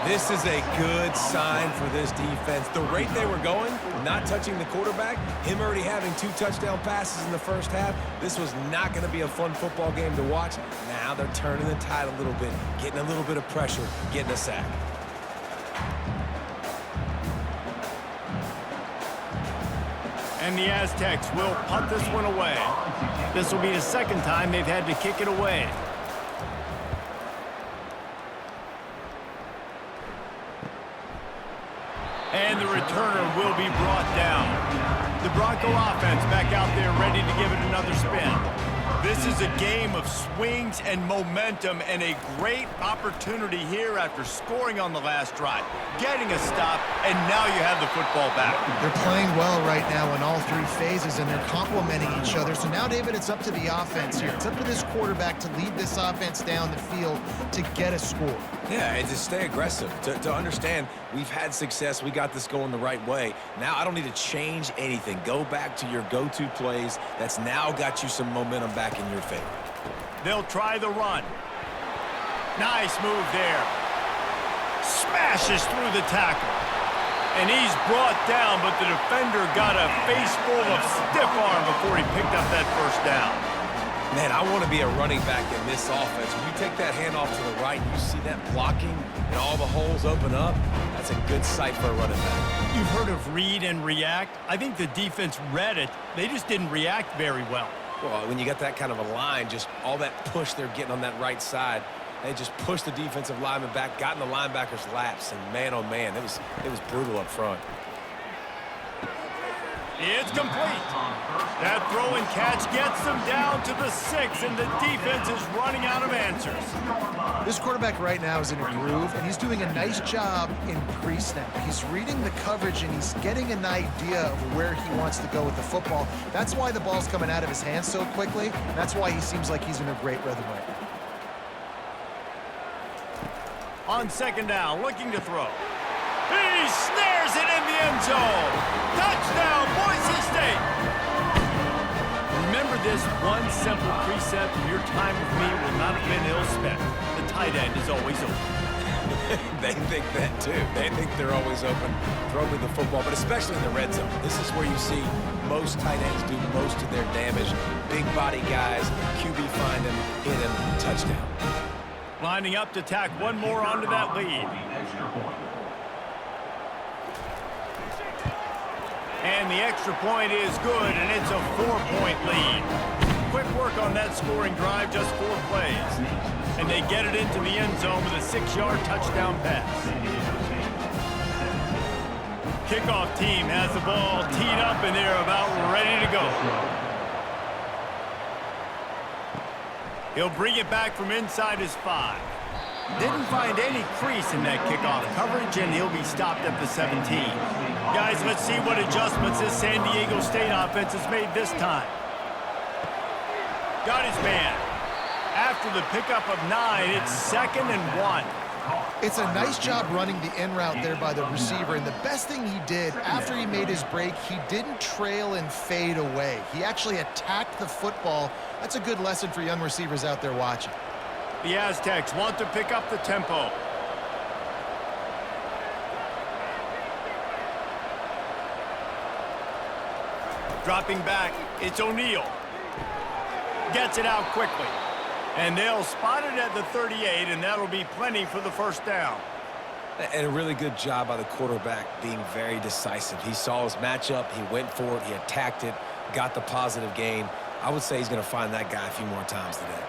This is a good sign for this defense. The rate they were going, not touching the quarterback, him already having 2 touchdown passes in the first half, this was not going to be a fun football game to watch. Now they're turning the tide a little bit, getting a little bit of pressure, getting a sack. And the Aztecs will punt this one away. This will be the second time they've had to kick it away. And the returner will be brought down. The Bronco offense back out there ready to give it another spin. This is a game of swings and momentum and a great opportunity here after scoring on the last drive, getting a stop, and now you have the football back. They're playing well right now in all 3 phases, and they're complementing each other. So now, David, it's up to the offense here. It's up to this quarterback to lead this offense down the field to get a score. Yeah, and to stay aggressive, to understand we've had success, we got this going the right way. Now I don't need to change anything. Go back to your go-to plays. That's now got you some momentum back in your favor. They'll try the run. Nice move there. Smashes through the tackle. And he's brought down, but the defender got a face full of stiff arm before he picked up that first down. Man, I want to be a running back in this offense. When you take that handoff to the right, you see that blocking and all the holes open up. That's a good sight for a running back. You've heard of read and react. I think the defense read it. They just didn't react very well. Well, when you got that kind of a line, just all that push they're getting on that right side, they just pushed the defensive lineman back, got in the linebacker's laps, and man, oh man, it was brutal up front. It's complete. That throw and catch gets them down to the 6, and the defense is running out of answers. This quarterback right now is in a groove, and he's doing a nice job in pre-snap. He's reading the coverage, and he's getting an idea of where he wants to go with the football. That's why the ball's coming out of his hands so quickly. That's why he seems like he's in a great rhythm right now. On second down, looking to throw. He snares it in the end zone. Touchdown, Boise State. Remember this one simple precept: your time with me will not have been ill spent. The tight end is always open. They think that too. They think they're always open. Throw me the football, but especially in the red zone. This is where you see most tight ends do most of their damage. Big body guys, QB find him, hit him, touchdown. Lining up to tack one more onto that lead. And the extra point is good, and it's a 4-point lead. Quick work on that scoring drive, just 4 plays. And they get it into the end zone with a 6-yard touchdown pass. Kickoff team has the ball teed up, and they're about ready to go. He'll bring it back from inside his 5. Didn't find any crease in that kickoff coverage, and he'll be stopped at the 17. Guys, let's see what adjustments this San Diego State offense has made this time. Got his man. After the pickup of 9, it's 2nd and 1. It's a nice job running the in route there by the receiver, and the best thing he did after he made his break, he didn't trail and fade away. He actually attacked the football. That's a good lesson for young receivers out there watching. The Aztecs want to pick up the tempo. Dropping back, it's O'Neal. Gets it out quickly. And they'll spot it at the 38, and that'll be plenty for the first down. And a really good job by the quarterback being very decisive. He saw his matchup, he went for it, he attacked it, got the positive gain. I would say he's going to find that guy a few more times today.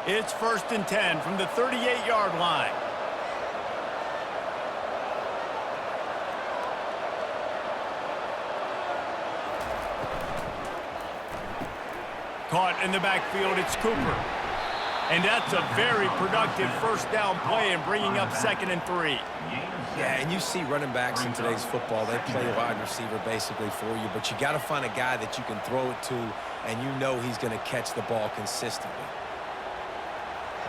It's 1st and 10 from the 38-yard line. Caught in the backfield, it's Cooper. And that's a very productive first down play and bringing up 2nd and 3. Yeah, and you see running backs in today's football, they play wide receiver basically for you, but you got to find a guy that you can throw it to, and you know he's going to catch the ball consistently.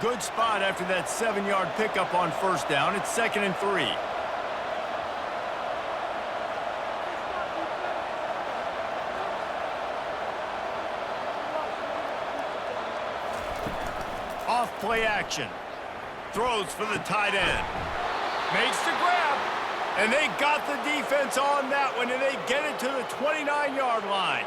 Good spot after that 7-yard pickup on first down. It's 2nd and 3. off play action. Throws for the tight end. Makes the grab. And they got the defense on that one, and they get it to the 29-yard line.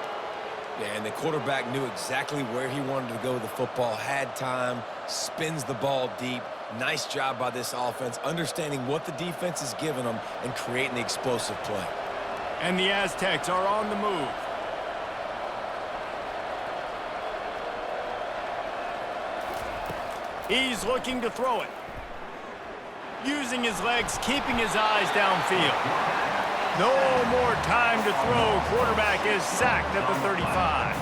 Yeah, and the quarterback knew exactly where he wanted to go with the football, had time, spins the ball deep. Nice job by this offense, understanding what the defense is giving them and creating the explosive play. And the Aztecs are on the move. He's looking to throw it. Using his legs, keeping his eyes downfield. No more time to throw. Quarterback is sacked at the 35.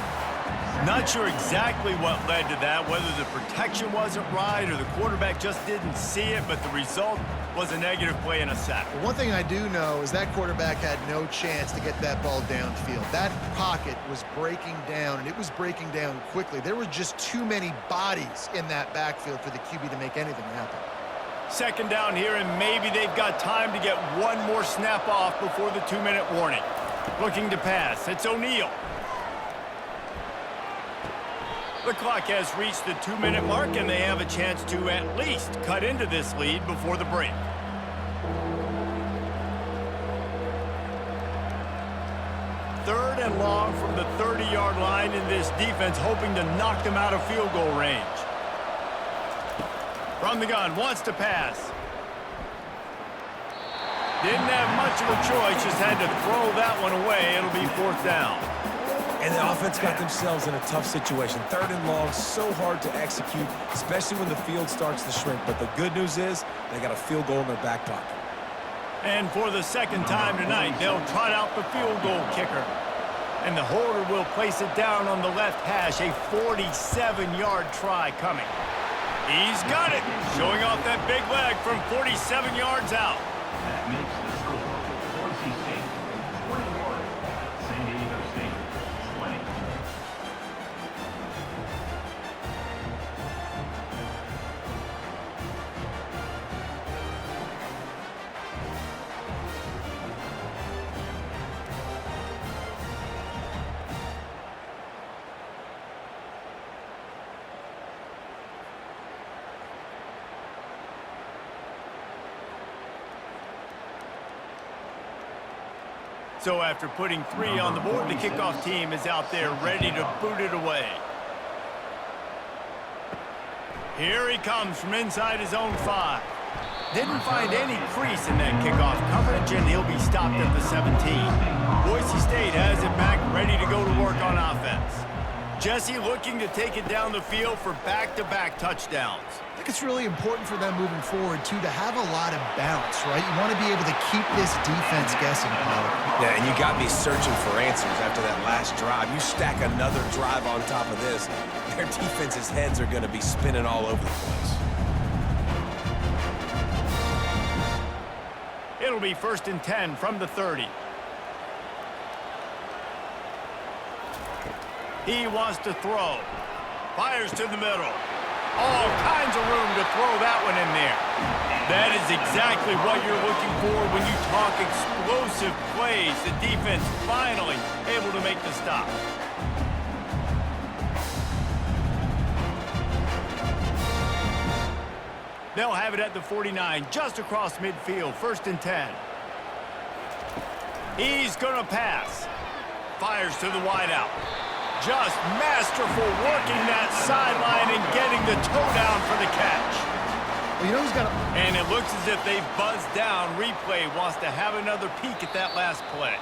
Not sure exactly what led to that, whether the protection wasn't right or the quarterback just didn't see it, but the result was a negative play and a sack. One thing I do know is that quarterback had no chance to get that ball downfield. That pocket was breaking down, and it was breaking down quickly. There were just too many bodies in that backfield for the QB to make anything happen. Second down here, and maybe they've got time to get one more snap off before the 2-minute warning. Looking to pass. It's O'Neal. The clock has reached the 2-minute mark, and they have a chance to at least cut into this lead before the break. Third and long from the 30-yard line, in this defense hoping to knock them out of field goal range. From the gun, wants to pass. Didn't have much of a choice, just had to throw that one away. It'll be fourth down. And the offense got themselves in a tough situation. Third and long, so hard to execute, especially when the field starts to shrink. But the good news is they got a field goal in their back pocket. And for the second time tonight, they'll trot out the field goal kicker. And the holder will place it down on the left hash, a 47-yard try coming. He's got it, showing off that big leg from 47 yards out. That makes the score Boise State 21, San Diego State 20. So after putting 3 on the board, the kickoff team is out there ready to boot it away. Here he comes from inside his own 5. Didn't find any crease in that kickoff coverage, and he'll be stopped at the 17. Boise State has it back, ready to go to work on offense. Jesse looking to take it down the field for back-to-back touchdowns. I think it's really important for them moving forward, too, to have a lot of bounce, right? You want to be able to keep this defense guessing, Pollard. Yeah, and you got me searching for answers after that last drive. You stack another drive on top of this, their defense's heads are going to be spinning all over the place. It'll be 1st and 10 from the 30. He wants to throw. Fires to the middle. All kinds of room to throw that one in there. That is exactly what you're looking for when you talk explosive plays. The defense finally able to make the stop. They'll have it at the 49, just across midfield, 1st and 10. He's going to pass. Fires to the wideout. Just masterful working that sideline and getting the toe down for the catch. Well, you know who's got a... And it looks as if they've buzzed down. Replay wants to have another peek at that last play.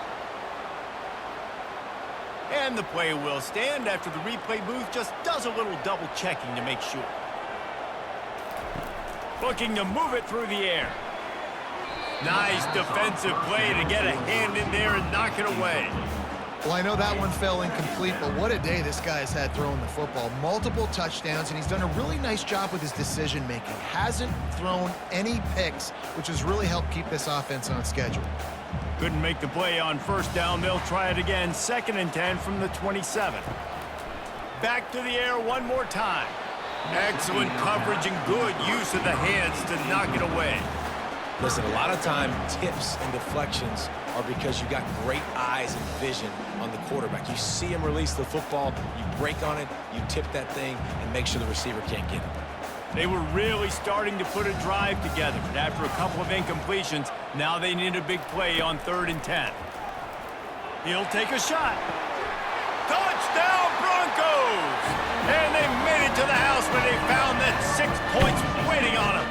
And the play will stand after the replay booth just does a little double checking to make sure. Looking to move it through the air. Nice defensive play to get a hand in there and knock it away. Well, I know that one fell incomplete, but what a day this guy has had throwing the football. Multiple touchdowns, and he's done a really nice job with his decision-making. Hasn't thrown any picks, which has really helped keep this offense on schedule. Couldn't make the play on 1st down. They'll try it again. 2nd and 10 from the 27. Back to the air one more time. Excellent coverage and good use of the hands to knock it away. Listen, a lot of time, tips and deflections are because you got great eyes and vision on the quarterback. You see him release the football, you break on it, you tip that thing, and make sure the receiver can't get it. They were really starting to put a drive together, but after a couple of incompletions, now they need a big play on 3rd and 10. He'll take a shot. Touchdown, Broncos! And they made it to the house when they found that 6 points waiting on them.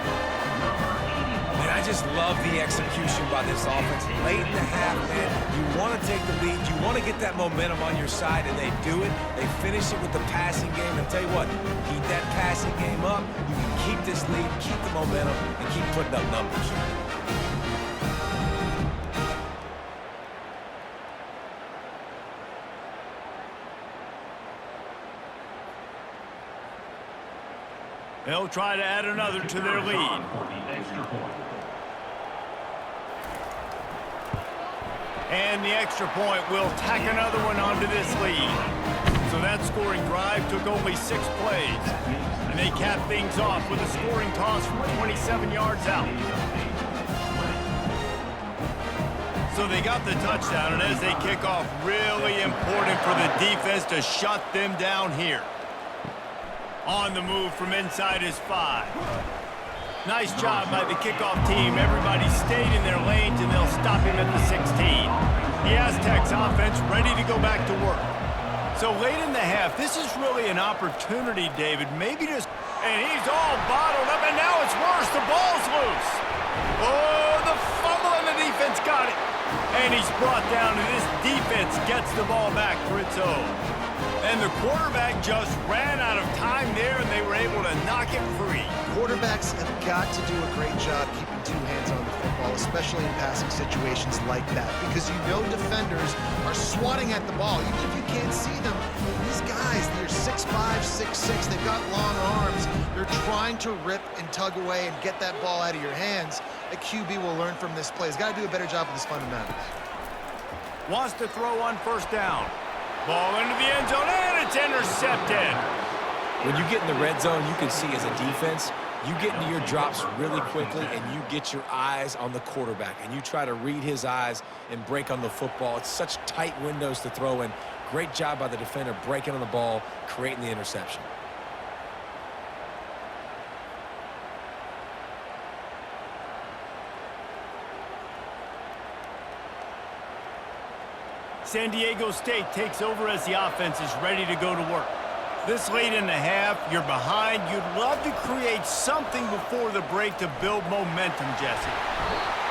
Man, I just love the execution by this offense. Late in the half, man, you want to take the lead. You want to get that momentum on your side, and they do it. They finish it with the passing game. And I'll tell you what, keep that passing game up. You can keep this lead, keep the momentum, and keep putting up numbers. They'll try to add another to their lead. And the extra point will tack another one onto this lead. So that scoring drive took only 6 plays. And they cap things off with a scoring toss from 27 yards out. So they got the touchdown, and as they kick off, really important for the defense to shut them down here. On the move from inside his 5. Nice job by the kickoff team. Everybody stayed in their lanes, and they'll stop him at the 16. The Aztecs offense ready to go back to work. So late in the half, this is really an opportunity, David. Maybe just... And he's all bottled up, and now it's worse. The ball's loose. Oh, the fumble, and the defense got it. And he's brought down, and this defense gets the ball back for its own. And the quarterback just ran out of time there, and they were able to knock him free. Quarterbacks have got to do a great job keeping 2 hands on the football, especially in passing situations like that, because you know defenders are swatting at the ball. Even if you can't see them, these guys, they're 6'5", 6'6", they've got long arms. They're trying to rip and tug away and get that ball out of your hands. A QB will learn from this play. He's got to do a better job with his fundamentals. Wants to throw on 1st down. Ball into the end zone, and it's intercepted. When you get in the red zone, you can see as a defense, you get into your drops really quickly, and you get your eyes on the quarterback, and you try to read his eyes and break on the football. It's such tight windows to throw in. Great job by the defender breaking on the ball, creating the interception. San Diego State takes over as the offense is ready to go to work. This late in the half, you're behind. You'd love to create something before the break to build momentum, Jesse.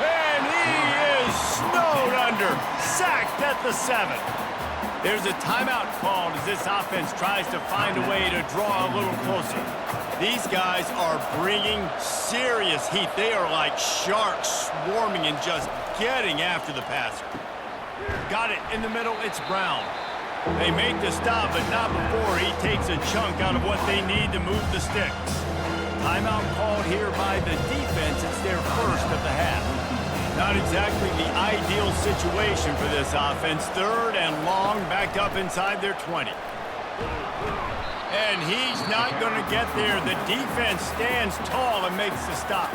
And he is snowed under, sacked at the 7. There's a timeout called as this offense tries to find a way to draw a little closer. These guys are bringing serious heat. They are like sharks swarming and just getting after the passer. Got it in the middle, it's Brown. They make the stop, but not before he takes a chunk out of what they need to move the sticks. Timeout called here by the defense. It's their first of the half. Not exactly the ideal situation for this offense. 3rd and long, backed up inside their 20. And he's not going to get there. The defense stands tall and makes the stop.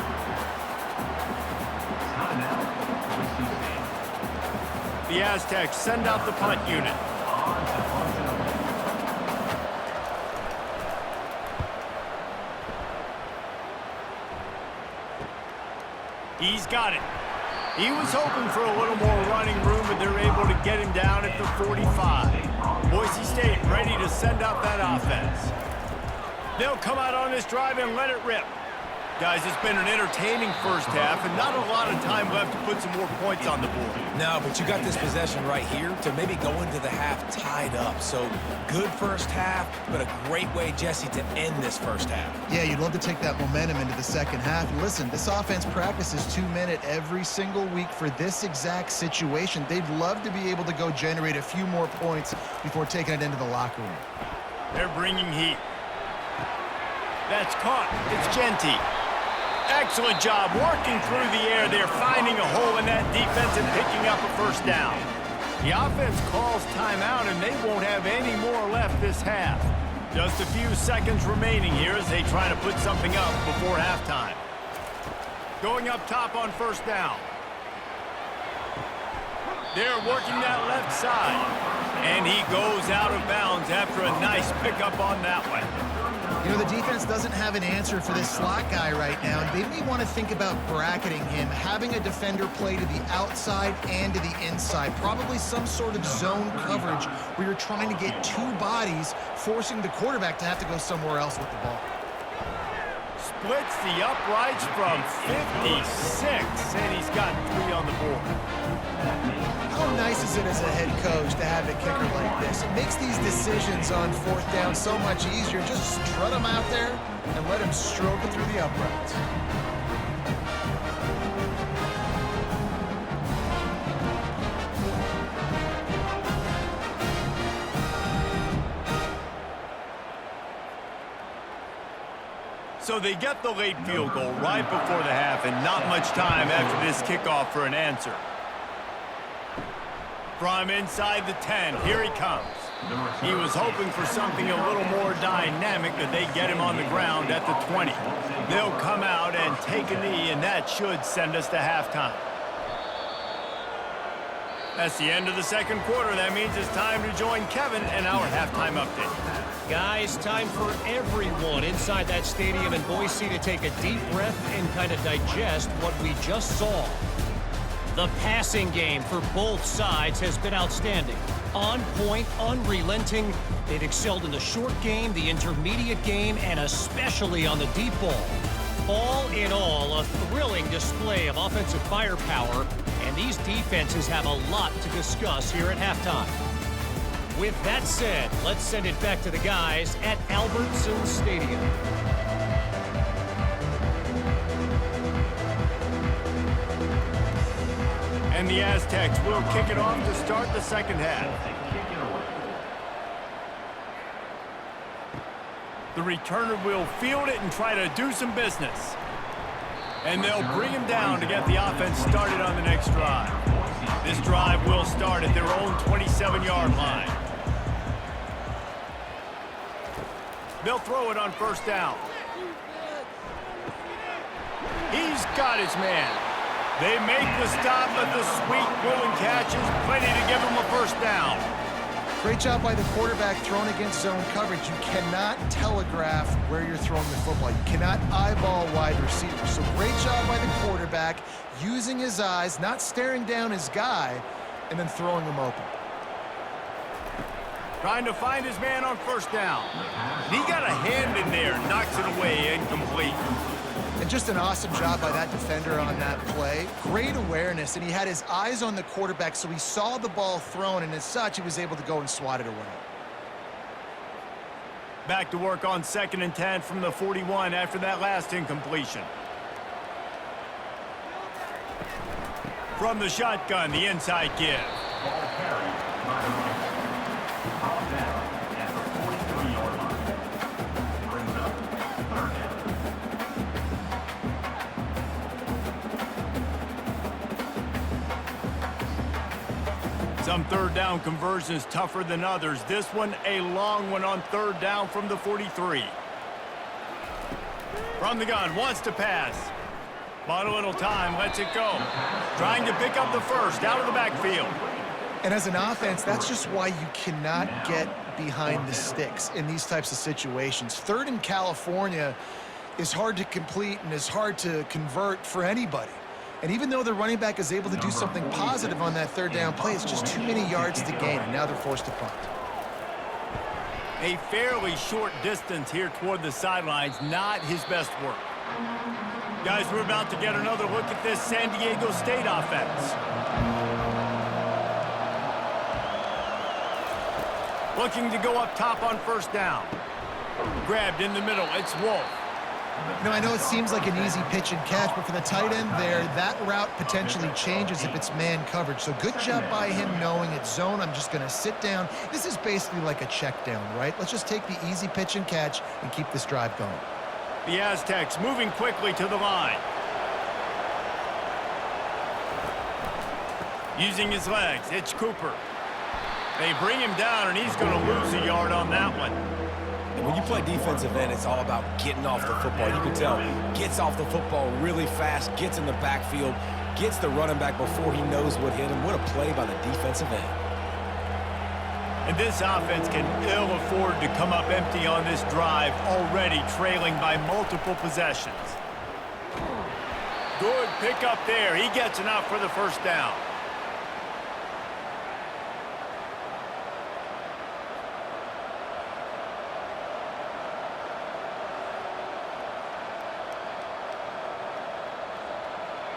The Aztecs send out the punt unit. He's got it. He was hoping for a little more running room, but they're able to get him down at the 45. Boise State ready to send out that offense. They'll come out on this drive and let it rip. Guys, it's been an entertaining first half, and not a lot of time left to put some more points on the board. No, but you got this possession right here to maybe go into the half tied up. So good first half, but a great way, Jesse, to end this first half. Yeah, you'd love to take that momentum into the second half. And listen, this offense practices 2-minute every single week for this exact situation. They'd love to be able to go generate a few more points before taking it into the locker room. They're bringing heat. That's caught. It's Genty. Excellent job working through the air. They're finding a hole in that defense and picking up a 1st down. The offense calls timeout, and they won't have any more left this half. Just a few seconds remaining here as they try to put something up before halftime. Going up top on 1st down. They're working that left side. And he goes out of bounds after a nice pickup on that one. You know, the defense doesn't have an answer for this slot guy right now. They may want to think about bracketing him, having a defender play to the outside and to the inside. Probably some sort of zone coverage where you're trying to get two bodies, forcing the quarterback to have to go somewhere else with the ball. Splits the uprights from 56, and he's got 3 on the board. How nice is it as a head coach to have a kicker like this? It makes these decisions on 4th down so much easier. Just strut him out there and let him stroke it through the uprights. So they get the late field goal right before the half, and not much time after this kickoff for an answer. From inside the 10, here he comes. He was hoping for something a little more dynamic, but they get him on the ground at the 20. They'll come out and take a knee, and that should send us to halftime. That's the end of the second quarter. That means it's time to join Kevin and our halftime update. Guys, time for everyone inside that stadium in Boise to take a deep breath and kind of digest what we just saw. The passing game for both sides has been outstanding. On point, unrelenting. They've excelled in the short game, the intermediate game, and especially on the deep ball. All in all, a thrilling display of offensive firepower, and these defenses have a lot to discuss here at halftime. With that said, let's send it back to the guys at Albertson Stadium. And the Aztecs will kick it off to start the second half. The returner will field it and try to do some business. And they'll bring him down to get the offense started on the next drive. This drive will start at their own 27-yard line. They'll throw it on first down. He's got his man. They make the stop, but the sweet rolling catch is plenty to give him a first down. Great job by the quarterback thrown against zone coverage. You cannot telegraph where you're throwing the football. You cannot eyeball wide receivers. So great job by the quarterback using his eyes, not staring down his guy, and then throwing him open. Trying to find his man on first down. He got a hand in there, knocks it away, incomplete. And just an awesome job by that defender on that play. Great awareness, and he had his eyes on the quarterback, so he saw the ball thrown, and as such, he was able to go and swat it away. Back to work on 2nd and 10 from the 41 after that last incompletion. From the shotgun, the inside give. Ball carried by the right. Ball down at the 43-yard line. Brings up 3rd down. Some 3rd down conversions tougher than others. This one a long one on 3rd down from the 43. From the gun, wants to pass. Bought a little time, lets it go. Trying to pick up the first out of the backfield. And as an offense, that's just why you cannot get behind the sticks in these types of situations. 3rd in California is hard to complete and is hard to convert for anybody. And even though the running back is able to do something positive on that 3rd down play, it's just too many yards to gain, and now they're forced to punt. A fairly short distance here toward the sidelines, not his best work. Guys, we're about to get another look at this San Diego State offense. Looking to go up top on first down. Grabbed in the middle, it's Wolf. You know, I know it seems like an easy pitch and catch, but for the tight end there, that route potentially changes if it's man coverage. So good job by him knowing it's zone. I'm just going to sit down. This is basically like a check down, right? Let's just take the easy pitch and catch and keep this drive going. The Aztecs moving quickly to the line. Using his legs, it's Cooper. They bring him down, and he's going to lose a yard on that one. And when you play defensive end, it's all about getting off the football. You can tell, gets off the football really fast, gets in the backfield, gets the running back before he knows what hit him. What a play by the defensive end. And this offense can ill afford to come up empty on this drive, already trailing by multiple possessions. Good pickup there. He gets enough for the first down.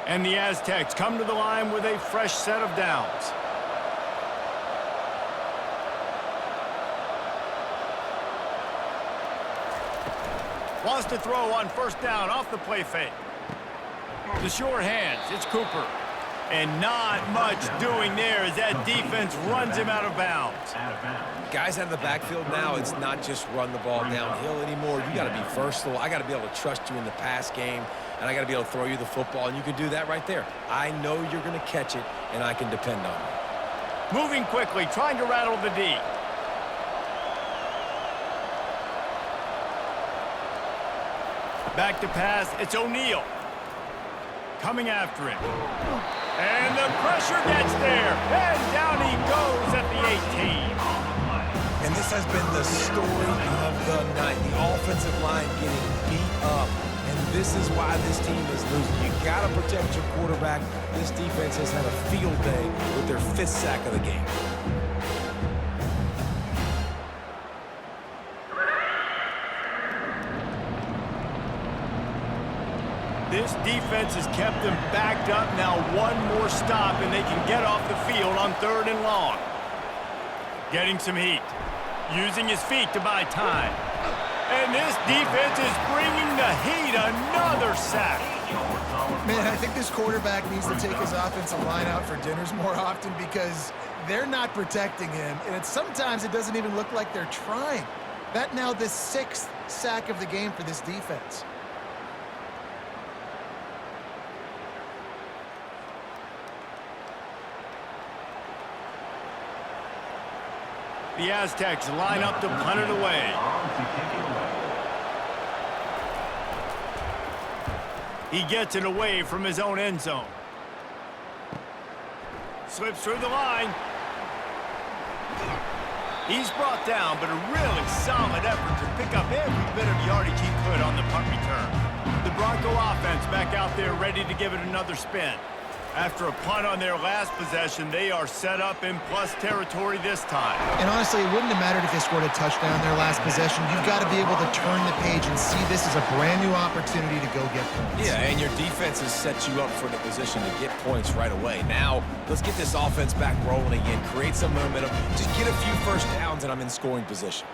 And the Aztecs come to the line with a fresh set of downs. Wants to throw on first down off the play fake. The short hands, it's Cooper. And not much doing there as that defense runs him out of bounds. Guys out of the backfield now, it's not just run the ball downhill anymore. You got to be versatile. I got to be able to trust you in the pass game, and I got to be able to throw you the football, and you can do that right there. I know you're going to catch it, and I can depend on it. Moving quickly, trying to rattle the D. Back to pass, it's O'Neal. Coming after him. And the pressure gets there. And down he goes at the 18. And this has been the story of the night. The offensive line getting beat up. And this is why this team is losing. You got to protect your quarterback. This defense has had a field day with their 5th sack of the game. This defense has kept them backed up. Now one more stop, and they can get off the field on 3rd and long. Getting some heat. Using his feet to buy time. And this defense is bringing the heat. Another sack. Man, I think this quarterback needs to take his offensive line out for dinners more often because they're not protecting him. And sometimes it doesn't even look like they're trying. That now the 6th sack of the game for this defense. The Aztecs line up to punt it away. He gets it away from his own end zone. Slips through the line. He's brought down, but a really solid effort to pick up every bit of yardage he could on the punt return. The Bronco offense back out there ready to give it another spin. After a punt on their last possession, they are set up in plus territory this time. And honestly, it wouldn't have mattered if they scored a touchdown their last possession. You've got to be able to turn the page and see this as a brand new opportunity to go get points. Yeah, and your defense has set you up for the position to get points right away. Now, let's get this offense back rolling again, create some momentum, just get a few first downs, and I'm in scoring position.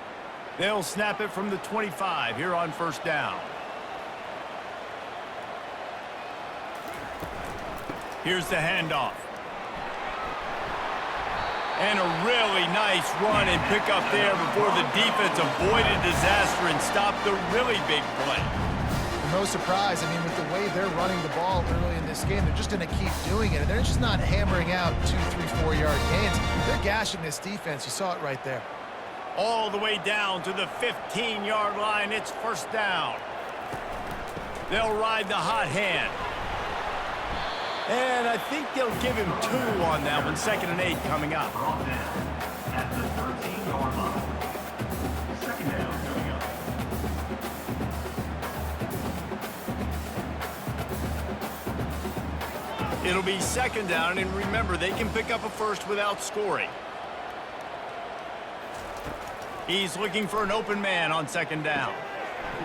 They'll snap it from the 25 here on first down. Here's the handoff. And a really nice run and pick up there before the defense avoided disaster and stopped the really big play. No surprise. I mean, with the way they're running the ball early in this game, they're just going to keep doing it. And they're just not hammering out 2, 3, 4-yard gains. They're gashing this defense. You saw it right there. All the way down to the 15-yard line. It's first down. They'll ride the hot hand. And I think they'll give him 2 on that one. 2nd and 8 coming up. At the 13-yard line. 2nd down coming up. It'll be 2nd down, and remember, they can pick up a first without scoring. He's looking for an open man on 2nd down.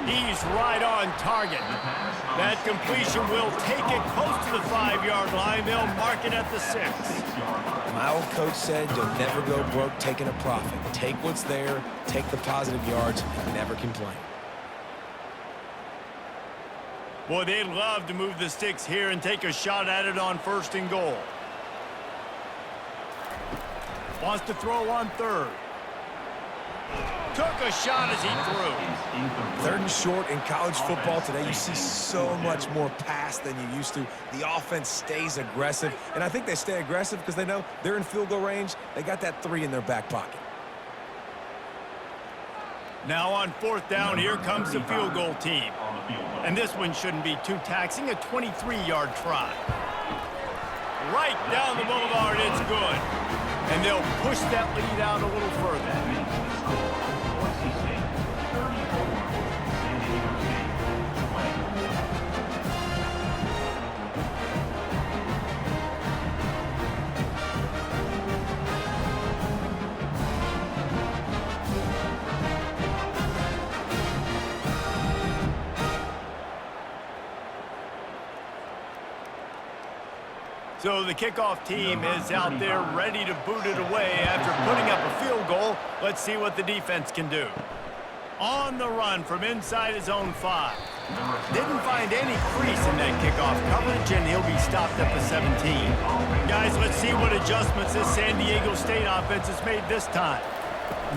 He's right on target. That completion will take it close to the 5-yard line. They'll mark it at the 6. My old coach said you'll never go broke taking a profit. Take what's there, take the positive yards, and never complain. Boy, they'd love to move the sticks here and take a shot at it on 1st and goal. Wants to throw on 3rd. Took a shot as he threw. 3rd and short in college football today, you see so much more pass than you used to. The offense stays aggressive, and I think they stay aggressive because they know they're in field goal range. They got that 3 in their back pocket. Now on 4th down, here comes the field goal team. And this one shouldn't be too taxing, a 23-yard try. Right down the boulevard, it's good. And they'll push that lead out a little further. Boise State 34, San Diego State 20. So the kickoff team is out there ready to boot it away after putting up a field goal. Let's see what the defense can do. On the run from inside his own 5. Didn't find any crease in that kickoff coverage, and he'll be stopped at the 17. Guys, let's see what adjustments this San Diego State offense has made this time.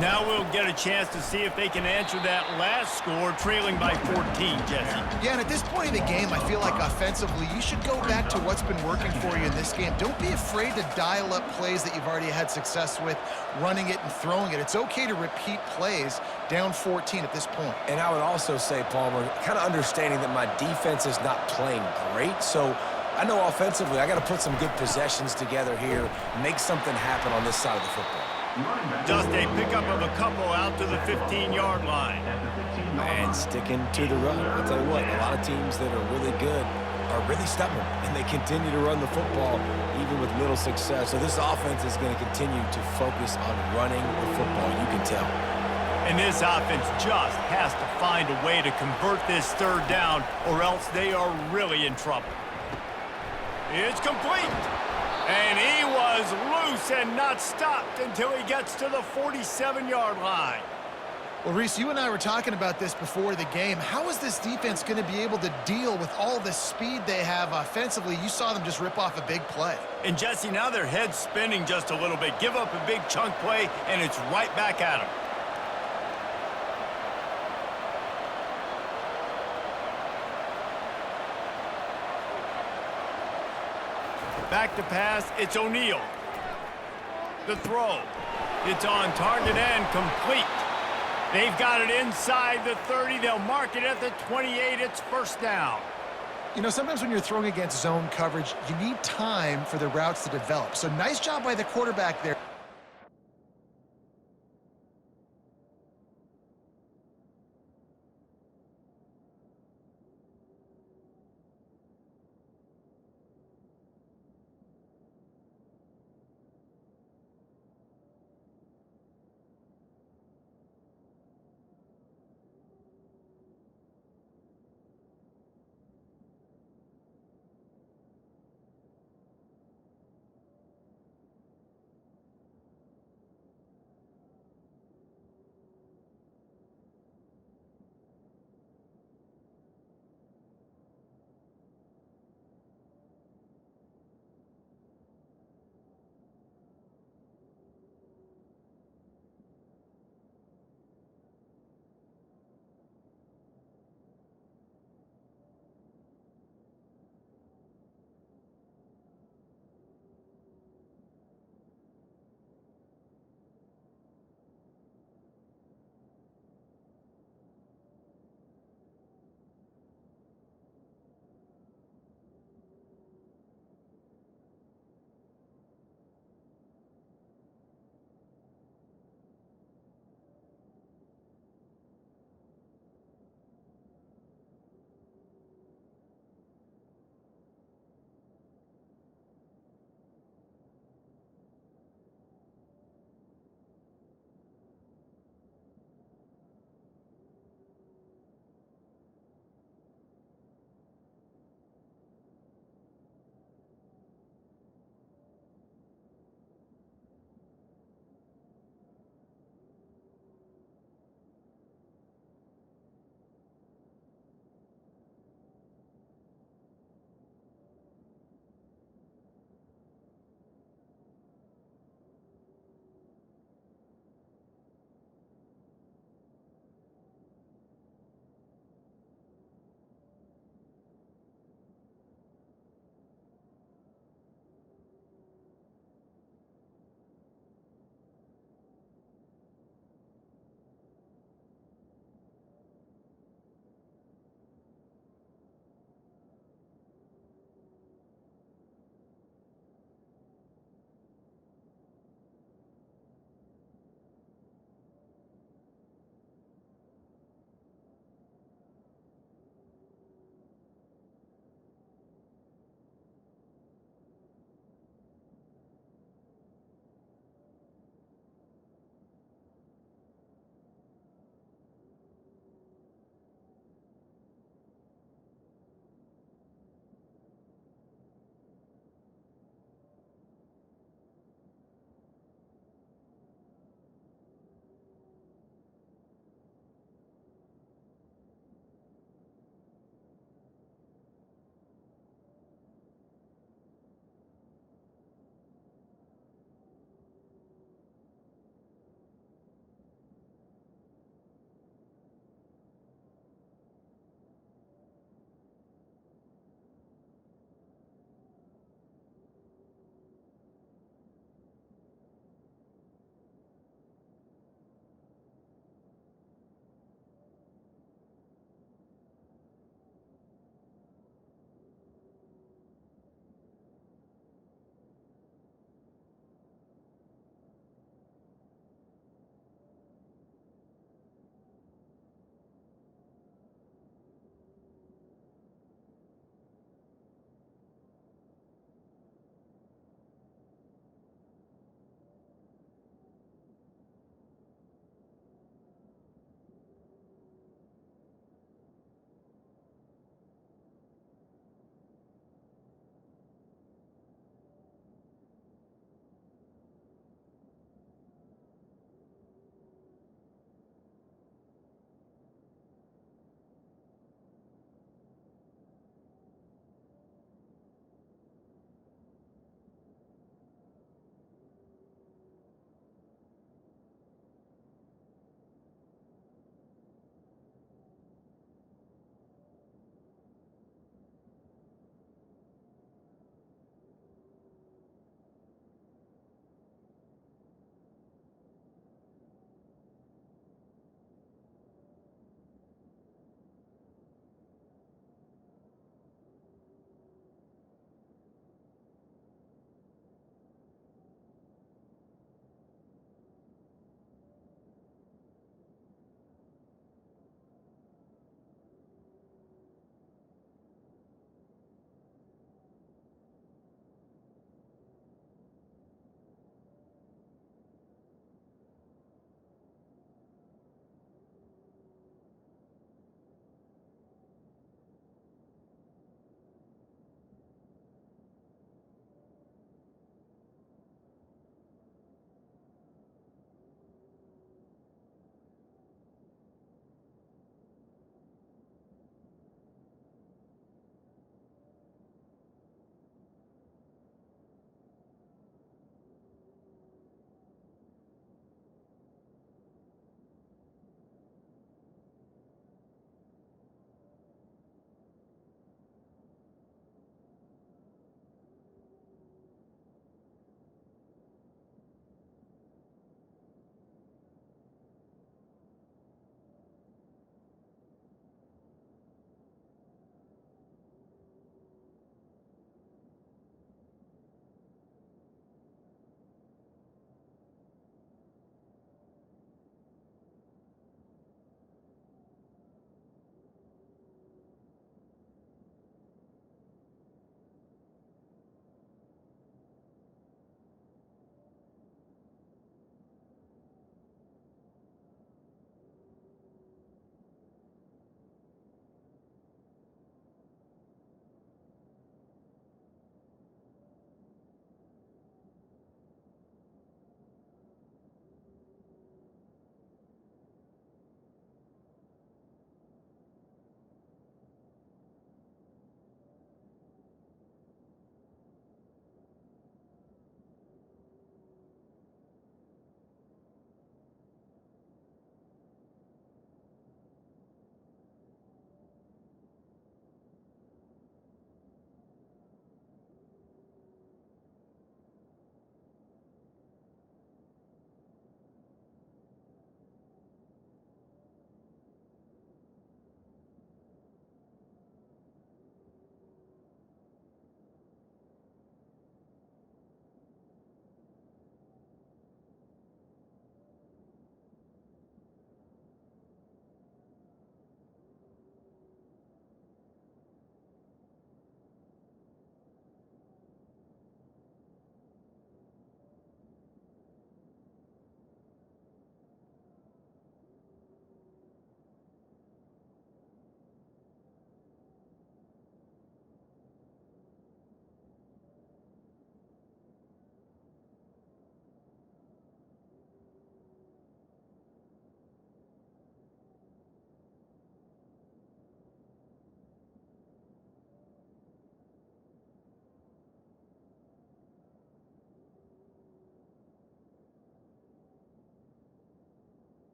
Now we'll get a chance to see if they can answer that last score, trailing by 14, Jesse. Yeah, and at this point in the game, I feel like offensively, you should go back to what's been working for you in this game. Don't be afraid to dial up plays that you've already had success with, running it and throwing it. It's okay to repeat plays down 14 at this point. And I would also say, Palmer, kind of understanding that my defense is not playing great, so I know offensively I got to put some good possessions together here, make something happen on this side of the football. Just a pickup of a couple out to the 15-yard line. And sticking to the run. I'll tell you what, a lot of teams that are really good are really stubborn, and they continue to run the football even with little success. So this offense is going to continue to focus on running the football, you can tell. And this offense just has to find a way to convert this third down, or else they are really in trouble. It's complete. And he was loose and not stopped until he gets to the 47-yard line. Well, Reese, you and I were talking about this before the game. How is this defense going to be able to deal with all the speed they have offensively? You saw them just rip off a big play. And, Jesse, now their head's spinning just a little bit. Give up a big chunk play, and it's right back at them. Back to pass, it's O'Neal. The throw. It's on target and complete. They've got it inside the 30. They'll mark it at the 28. It's first down. You know, sometimes when you're throwing against zone coverage, you need time for the routes to develop. So nice job by the quarterback there.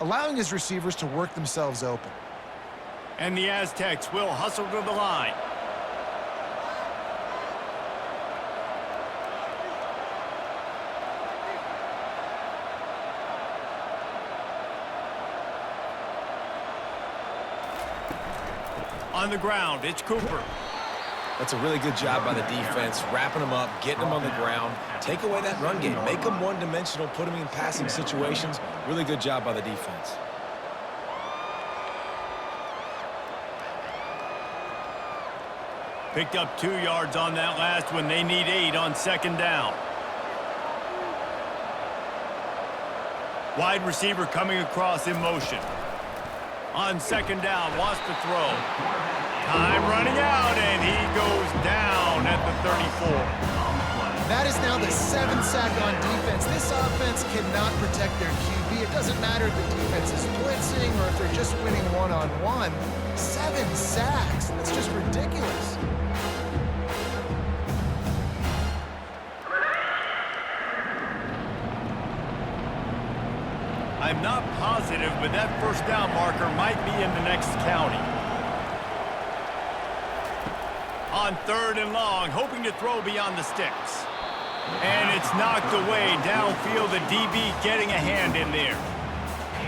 allowing his receivers to work themselves open. And the Aztecs will hustle to the line. On the ground, it's Cooper. That's a really good job by the defense, wrapping them up, getting them on the ground. Take away that run game. Make them one-dimensional, put them in passing situations. Really good job by the defense. Picked up 2 yards on that last one. They need 8 on second down. Wide receiver coming across in motion. On second down, wants to throw. Time running out, and he goes down at the 34. That is now the 7th sack on defense. This offense cannot protect their QB. It doesn't matter if the defense is blitzing or if they're just winning one-on-one. 7 sacks. That's just ridiculous. I'm not positive, but that first down marker might be in the next county. On third and long, hoping to throw beyond the sticks. And it's knocked away downfield. The DB getting a hand in there.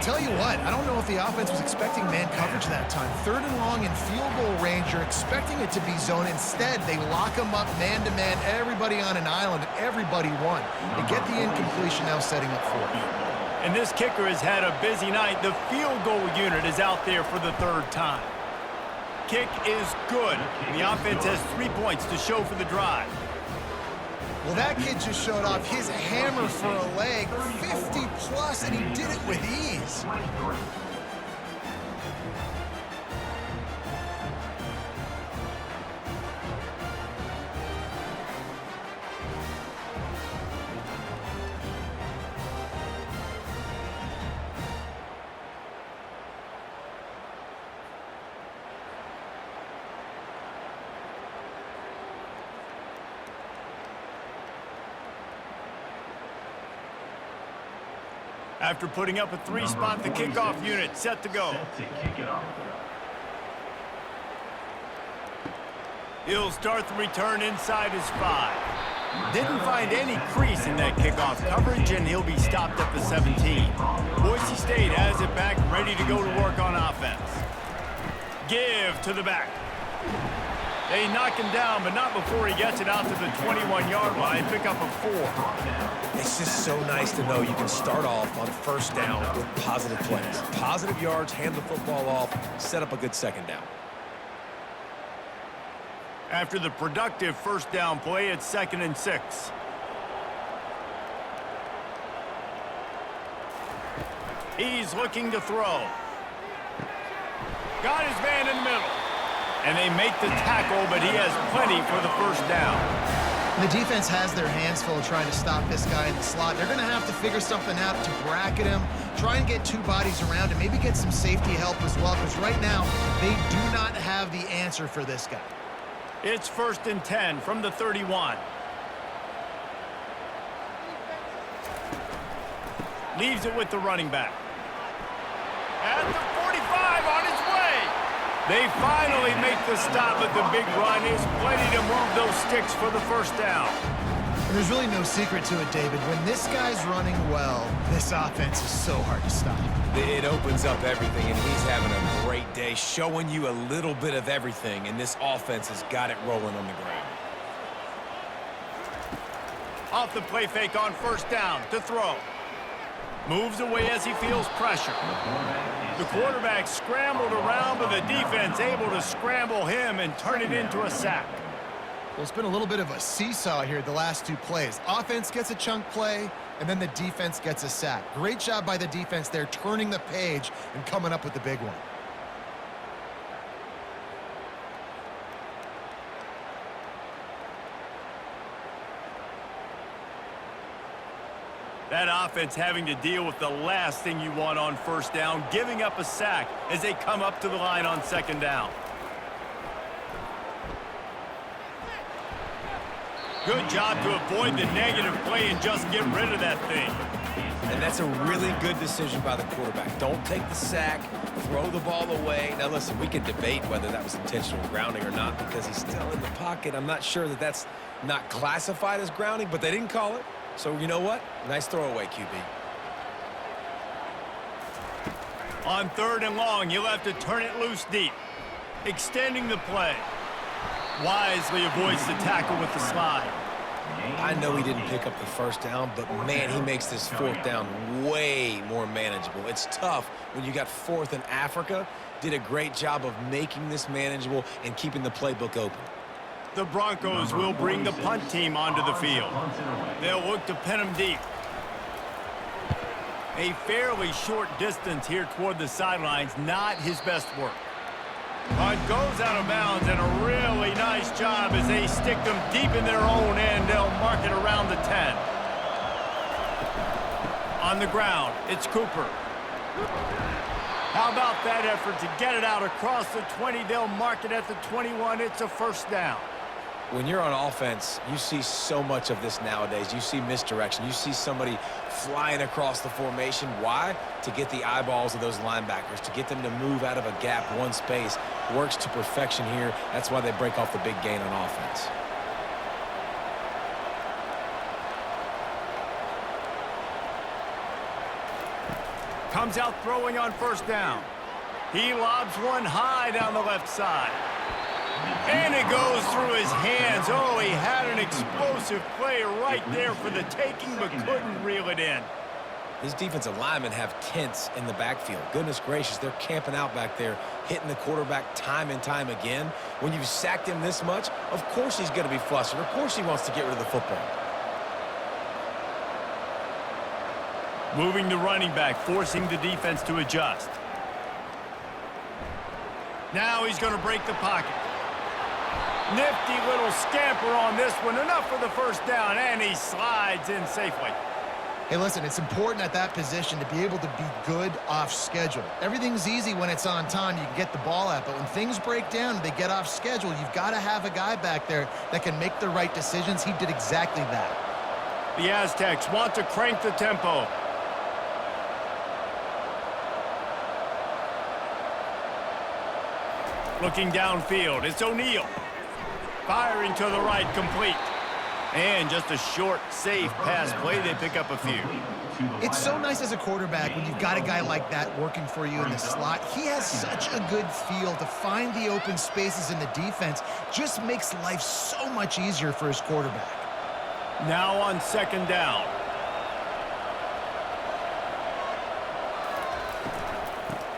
Tell you what, I don't know if the offense was expecting man coverage that time. Third and long in field goal range, you're expecting it to be zone. Instead, they lock them up man-to-man, everybody on an island, everybody won. They get the incompletion now setting up fourth. And this kicker has had a busy night. The field goal unit is out there for the 3rd time. Kick is good. The offense has 3 points to show for the drive. Well, that kid just showed off his hammer for a leg, 50-plus, and he did it with ease. After putting up a 3-spot, the kickoff unit set to go. He'll start the return inside his 5. Didn't find any crease in that kickoff coverage, and he'll be stopped at the 17. Boise State has it back, ready to go to work on offense. Give to the back. They knock him down, but not before he gets it out to the 21-yard line. Pick up a 4. It's just so nice to know you can start off on first down with positive plays. Positive yards, hand the football off, set up a good second down. After the productive first down play, it's 2nd and 6. He's looking to throw. Got his man in the middle. And they make the tackle, but he has plenty for the first down. The defense has their hands full trying to stop this guy in the slot. They're going to have to figure something out to bracket him, try and get 2 bodies around him, maybe get some safety help as well, because right now they do not have the answer for this guy. It's 1st and 10 from the 31. Leaves it with the running back. At the 45 on his way. They finally make the stop, but the big run is plenty to move those sticks for the first down. And there's really no secret to it, David. When this guy's running well, this offense is so hard to stop. It opens up everything, and he's having a great day, showing you a little bit of everything, and this offense has got it rolling on the ground. Off the play fake on first down to throw. Moves away as he feels pressure. The quarterback scrambled around, but the defense able to scramble him and turn it into a sack. Well, it's been a little bit of a seesaw here the last 2 plays. Offense gets a chunk play, and then the defense gets a sack. Great job by the defense there, turning the page and coming up with the big one. That offense having to deal with the last thing you want on first down, giving up a sack as they come up to the line on second down. Good job to avoid the negative play and just get rid of that thing. And that's a really good decision by the quarterback. Don't take the sack, throw the ball away. Now, listen, we can debate whether that was intentional grounding or not because he's still in the pocket. I'm not sure that that's not classified as grounding, but they didn't call it. So, you know what? Nice throwaway, QB. On 3rd and long, you'll have to turn it loose deep. Extending the play. Wisely avoids the tackle with the slide. I know he didn't pick up the first down, but, man, he makes this 4th down way more manageable. It's tough when you got 4th in Africa. Did a great job of making this manageable and keeping the playbook open. The Broncos will bring the punt team onto the field. They'll look to pin them deep. A fairly short distance here toward the sidelines, not his best work. Punt goes out of bounds, and a really nice job as they stick them deep in their own end. They'll mark it around the 10. On the ground, it's Cooper. How about that effort to get it out across the 20? They'll mark it at the 21. It's a 1st down. When you're on offense, you see so much of this nowadays. You see misdirection. You see somebody flying across the formation. Why? To get the eyeballs of those linebackers, to get them to move out of a gap, one space. Works to perfection here. That's why they break off the big gain on offense. Comes out throwing on 1st down. He lobs one high down the left side. And it goes through his hands. Oh, he had an explosive play right there for the taking, but couldn't reel it in. These defensive linemen have tents in the backfield. Goodness gracious, they're camping out back there, hitting the quarterback time and time again. When you've sacked him this much, of course he's going to be flustered. Of course he wants to get rid of the football. Moving the running back, forcing the defense to adjust. Now he's going to break the pocket. Nifty little scamper on this one. Enough for the 1st down, and he slides in safely. Hey, listen, it's important at that position to be able to be good off schedule. Everything's easy when it's on time. You can get the ball out, but when things break down and they get off schedule, you've got to have a guy back there that can make the right decisions. He did exactly that. The Aztecs want to crank the tempo. Looking downfield, it's O'Neal. Firing to the right, complete. And just a short, safe pass play. They pick up a few. It's so nice as a quarterback when you've got a guy like that working for you in the slot. He has such a good feel to find the open spaces in the defense. Just makes life so much easier for his quarterback. Now on 2nd down.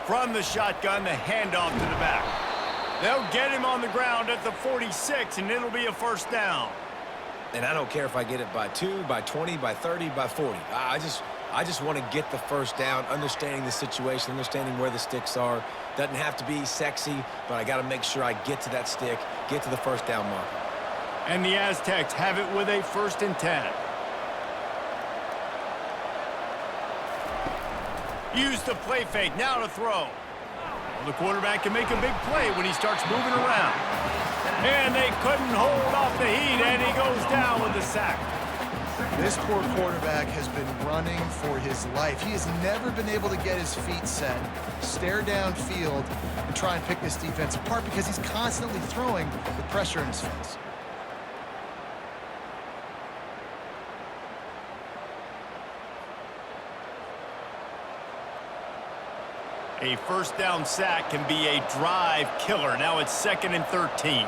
From the shotgun, the handoff to the back. They'll get him on the ground at the 46, and it'll be a 1st down. And I don't care if I get it by 2, by 20, by 30, by 40. I just want to get the 1st down, understanding the situation, understanding where the sticks are. Doesn't have to be sexy, but I got to make sure I get to that stick, get to the 1st down marker. And the Aztecs have it with a 1st and 10. Use the play fake, now to throw. The quarterback can make a big play when he starts moving around. And they couldn't hold off the heat, and he goes down with the sack. This poor quarterback has been running for his life. He has never been able to get his feet set, stare downfield, and try and pick this defense apart because he's constantly throwing with pressure in his face. A 1st down sack can be a drive killer. Now it's 2nd and 13.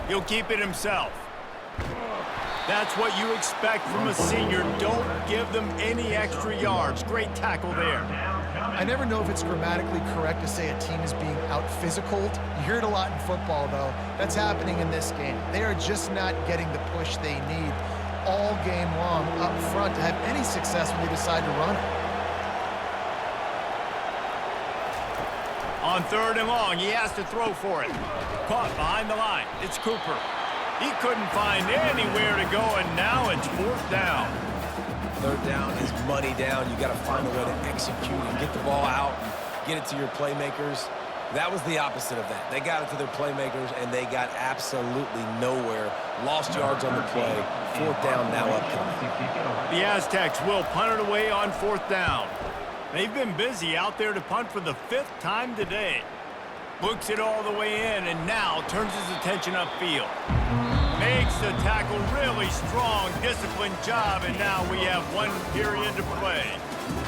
He'll keep it himself. That's what you expect from a senior. Don't give them any extra yards. Great tackle there. I never know if it's grammatically correct to say a team is being out-physicaled. You hear it a lot in football, though. That's happening in this game. They are just not getting the push they need all game long up front to have any success when they decide to run it. On 3rd and long, he has to throw for it. Caught behind the line. It's Cooper. He couldn't find anywhere to go, and now it's 4th down. 3rd down is money down. You got to find a way to execute and get the ball out and get it to your playmakers. That was the opposite of that. They got it to their playmakers, and they got absolutely nowhere Lost yards on the play. 4th down now upcoming. The Aztecs will punt it away on 4th down. They've been busy out there to punt for the 5th time today. Books it all the way in and now turns his attention upfield. Makes the tackle really strong, disciplined job, and now we have 1 period to play.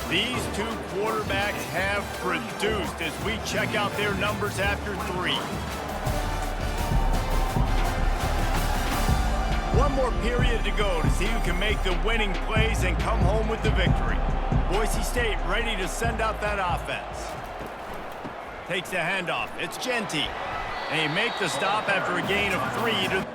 These two quarterbacks have produced as we check out their numbers after 3. 1 more period to go to see who can make the winning plays and come home with the victory. Boise State ready to send out that offense. Takes the handoff. It's Genty. And he make the stop after a gain of 3 to...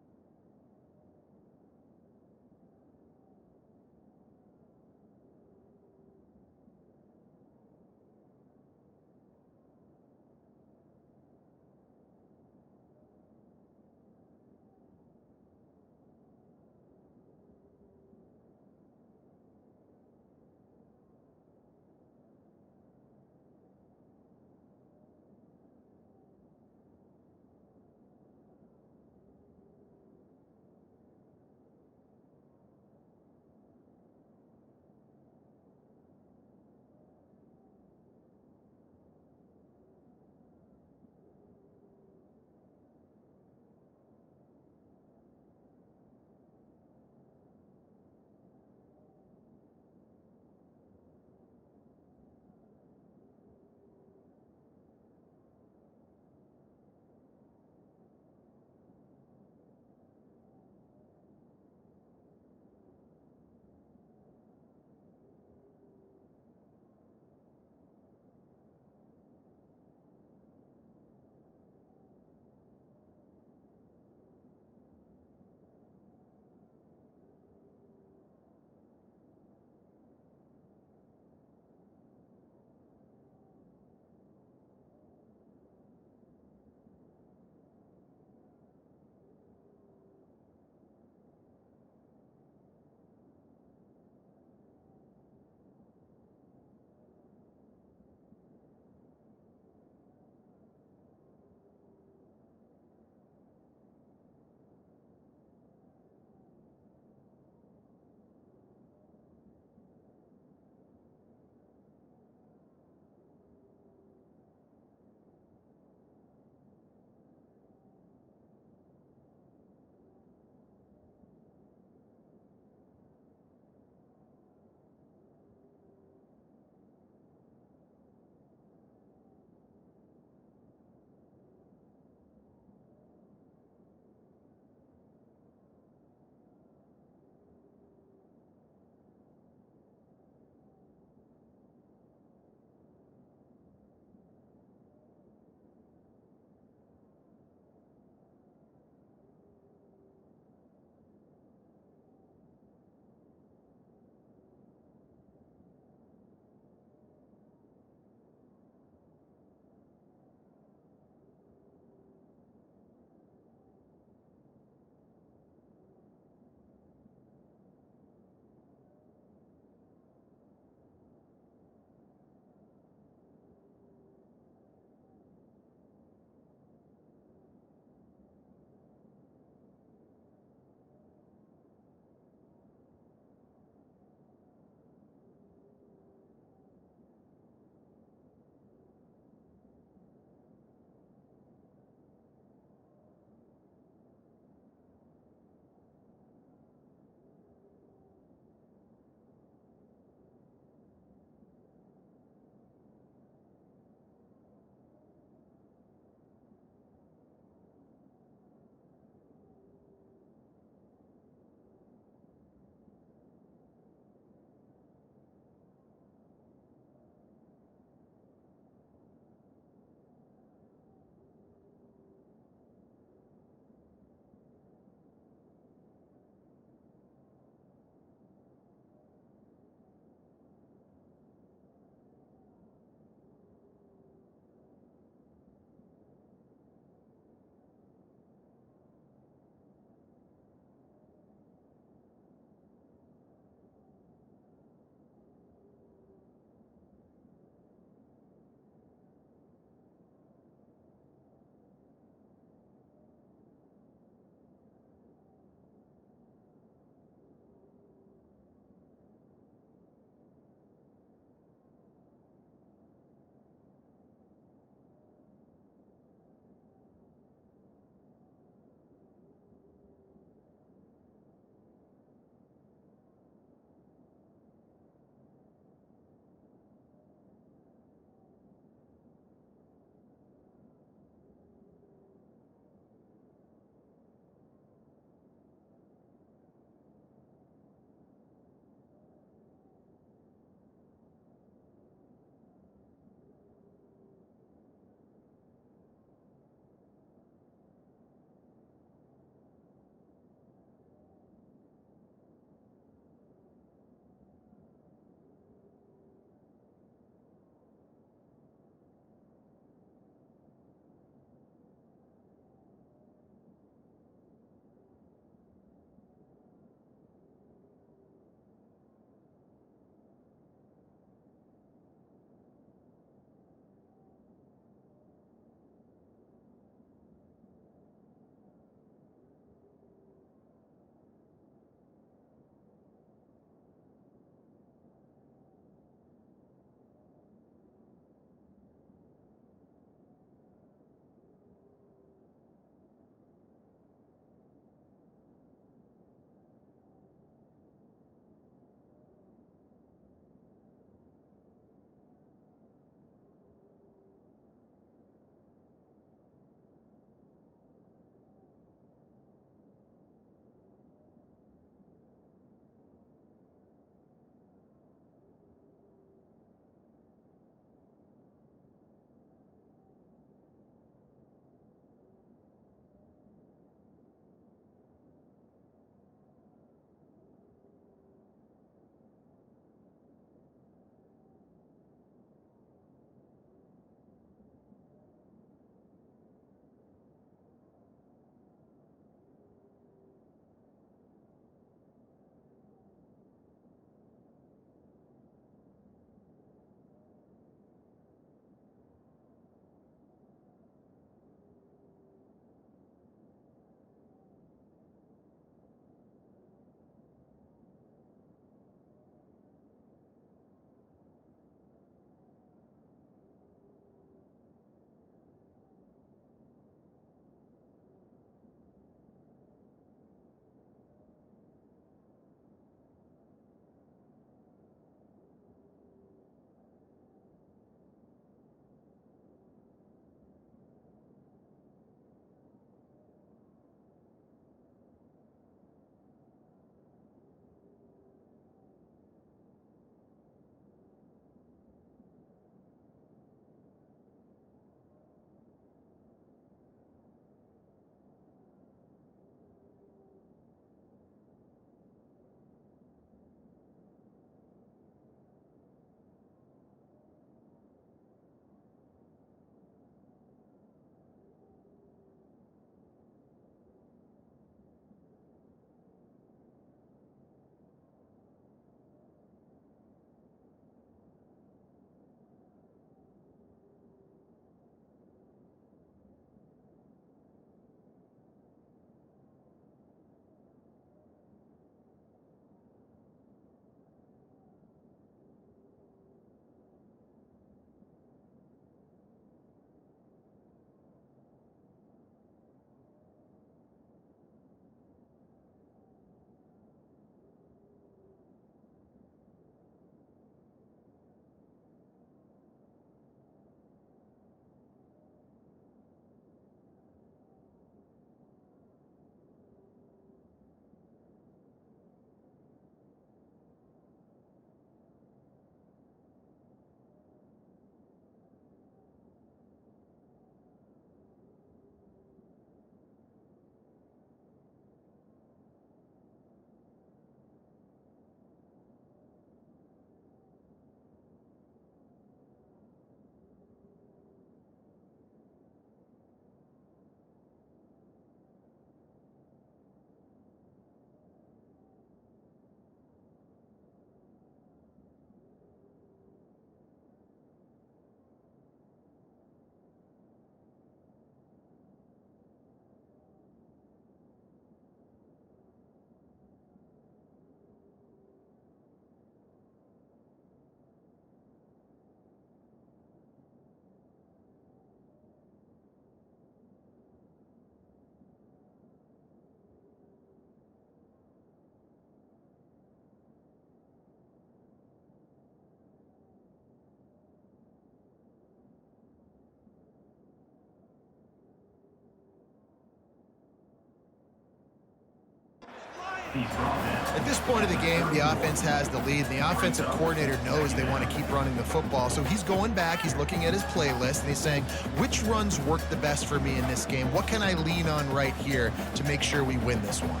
He's brought down. At this point of the game, the offense has the lead. The offensive coordinator knows they want to keep running the football. So he's going back, he's looking at his playlist, and he's saying, which runs work the best for me in this game? What can I lean on right here to make sure we win this one?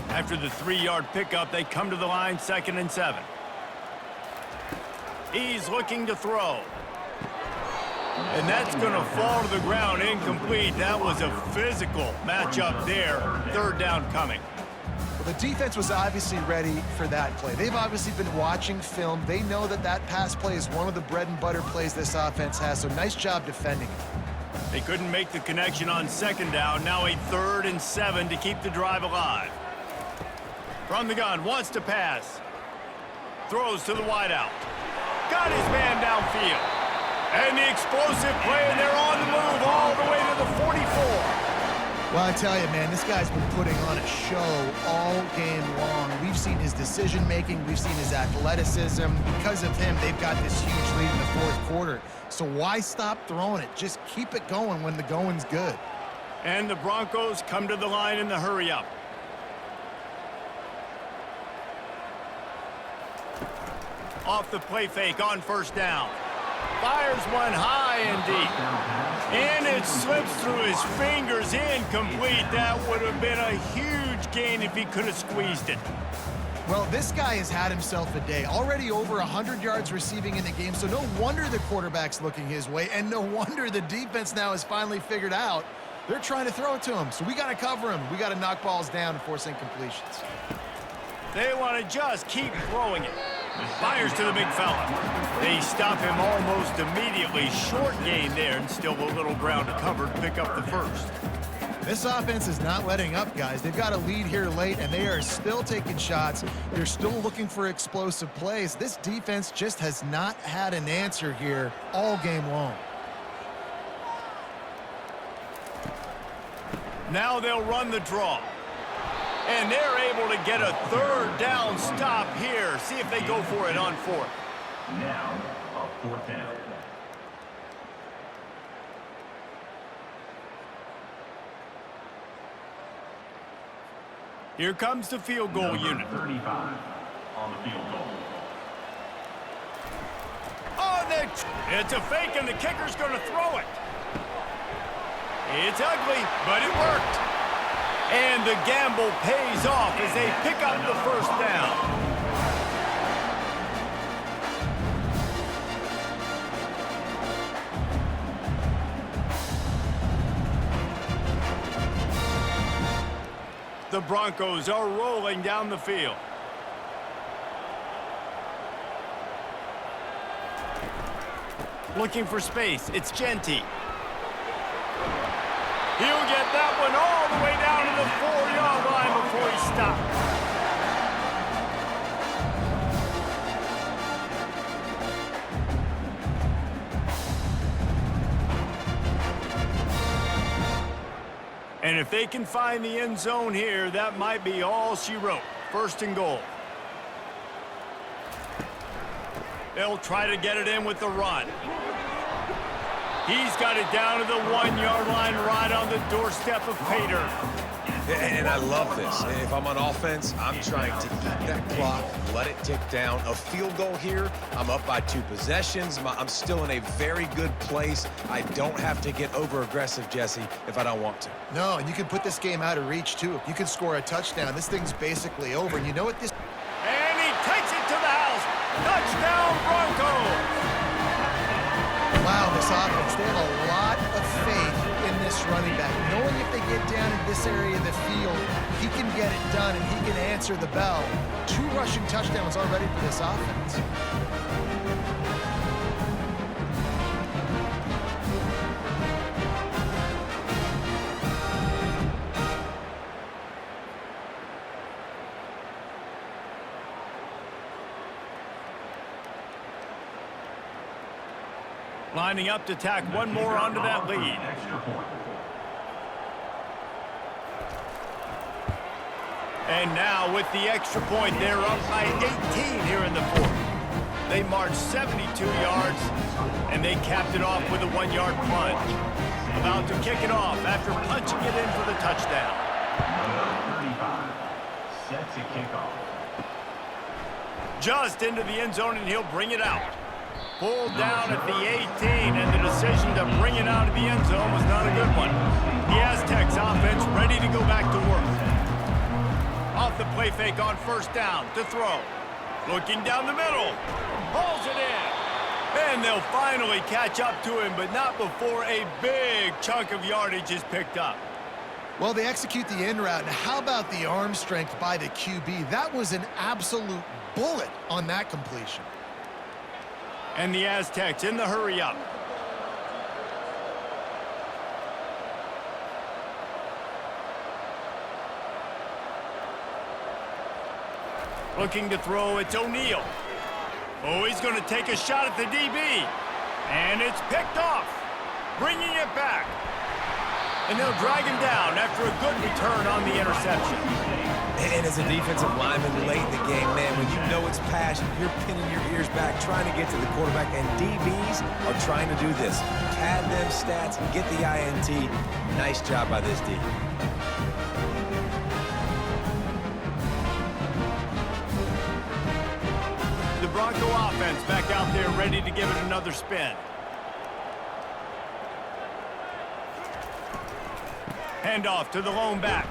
After the 3-yard pickup, they come to the line, 2nd and 7. He's looking to throw. And that's going to fall to the ground, incomplete. That was a physical matchup there. 3rd down coming. Well, the defense was obviously ready for that play. They've obviously been watching film. They know that that pass play is one of the bread and butter plays this offense has, so nice job defending it. They couldn't make the connection on 2nd down. Now a 3rd and 7 to keep the drive alive. From the gun, wants to pass. Throws to the wideout. Got his man downfield. And the explosive play, and they're on the move all the way to the 44. Well, I tell you, man, this guy's been putting on a show all game long. We've seen his decision-making. We've seen his athleticism. Because of him, they've got this huge lead in the 4th quarter. So why stop throwing it? Just keep it going when the going's good. And the Broncos come to the line in the hurry-up. Off the play fake on 1st down. Fires one high and deep. And it slips through his fingers, incomplete. That would have been a huge gain if he could have squeezed it. Well, this guy has had himself a day. Already over 100 yards receiving in the game, so no wonder the quarterback's looking his way, and no wonder the defense now has finally figured out they're trying to throw it to him. So we got to cover him. We got to knock balls down and force incompletions. They want to just keep throwing it. Fires to the big fella. They stop him almost immediately. Short gain there, and still a little ground to cover to pick up the 1st. This offense is not letting up, guys. They've got a lead here late, and they are still taking shots. They're still looking for explosive plays. This defense just has not had an answer here all game long. Now they'll run the draw. And they're able to get a 3rd down stop here. See if they go for it on 4th. Now, a 4th down. Here comes the field goal unit. 35 on the field goal. Oh, it's a fake, and the kicker's going to throw it. It's ugly, but it worked. And the gamble pays off as they pick up the 1st down. The Broncos are rolling down the field. Looking for space. It's Genty. He'll get that one all the way down to the 4-yard line before he stops. And if they can find the end zone here, that might be all she wrote. 1st and goal. They'll try to get it in with the run. He's got it down to the 1-yard line right on the doorstep of Pater. And I love this. If I'm on offense, I'm trying to eat that clock, let it tick down. A field goal here, I'm up by 2 possessions. I'm still in a very good place. I don't have to get over-aggressive, Jesse, if I don't want to. No, and you can put this game out of reach, too. If you can score a touchdown, this thing's basically over. And you know what this... And he takes it to the house. Touchdown, Broncos! Wow, this offense, they have a lot of faith in this running back. Knowing if they get down in this area of the field, he can get it done and he can answer the bell. 2 rushing touchdowns already for this offense. Lining up to tack one more onto that lead. And now with the extra point, they're up by 18 here in the 4th. They marched 72 yards, and they capped it off with a 1-yard plunge. About to kick it off after punching it in for the touchdown. set to kick off. Just into the end zone, and he'll bring it out. Pulled down at the 18, and the decision to bring it out of the end zone was not a good one. The Aztecs offense ready to go back to work. Off the play fake on first down to throw. Looking down the middle. Pulls it in. And they'll finally catch up to him, but not before a big chunk of yardage is picked up. Well, they execute the in route. Now, how about the arm strength by the QB? That was an absolute bullet on that completion. And the Aztecs in the hurry up. Looking to throw, it's O'Neal. Oh, he's going to take a shot at the DB. And it's picked off. Bringing it back. And they'll drag him down after a good return on the interception. And as a defensive lineman late in the game, man, when you know it's passion, you're pinning your ears back, trying to get to the quarterback, and DBs are trying to do this. Pad them stats, get the INT. Nice job by this D. The Bronco offense back out there ready to give it another spin. Handoff to the lone back.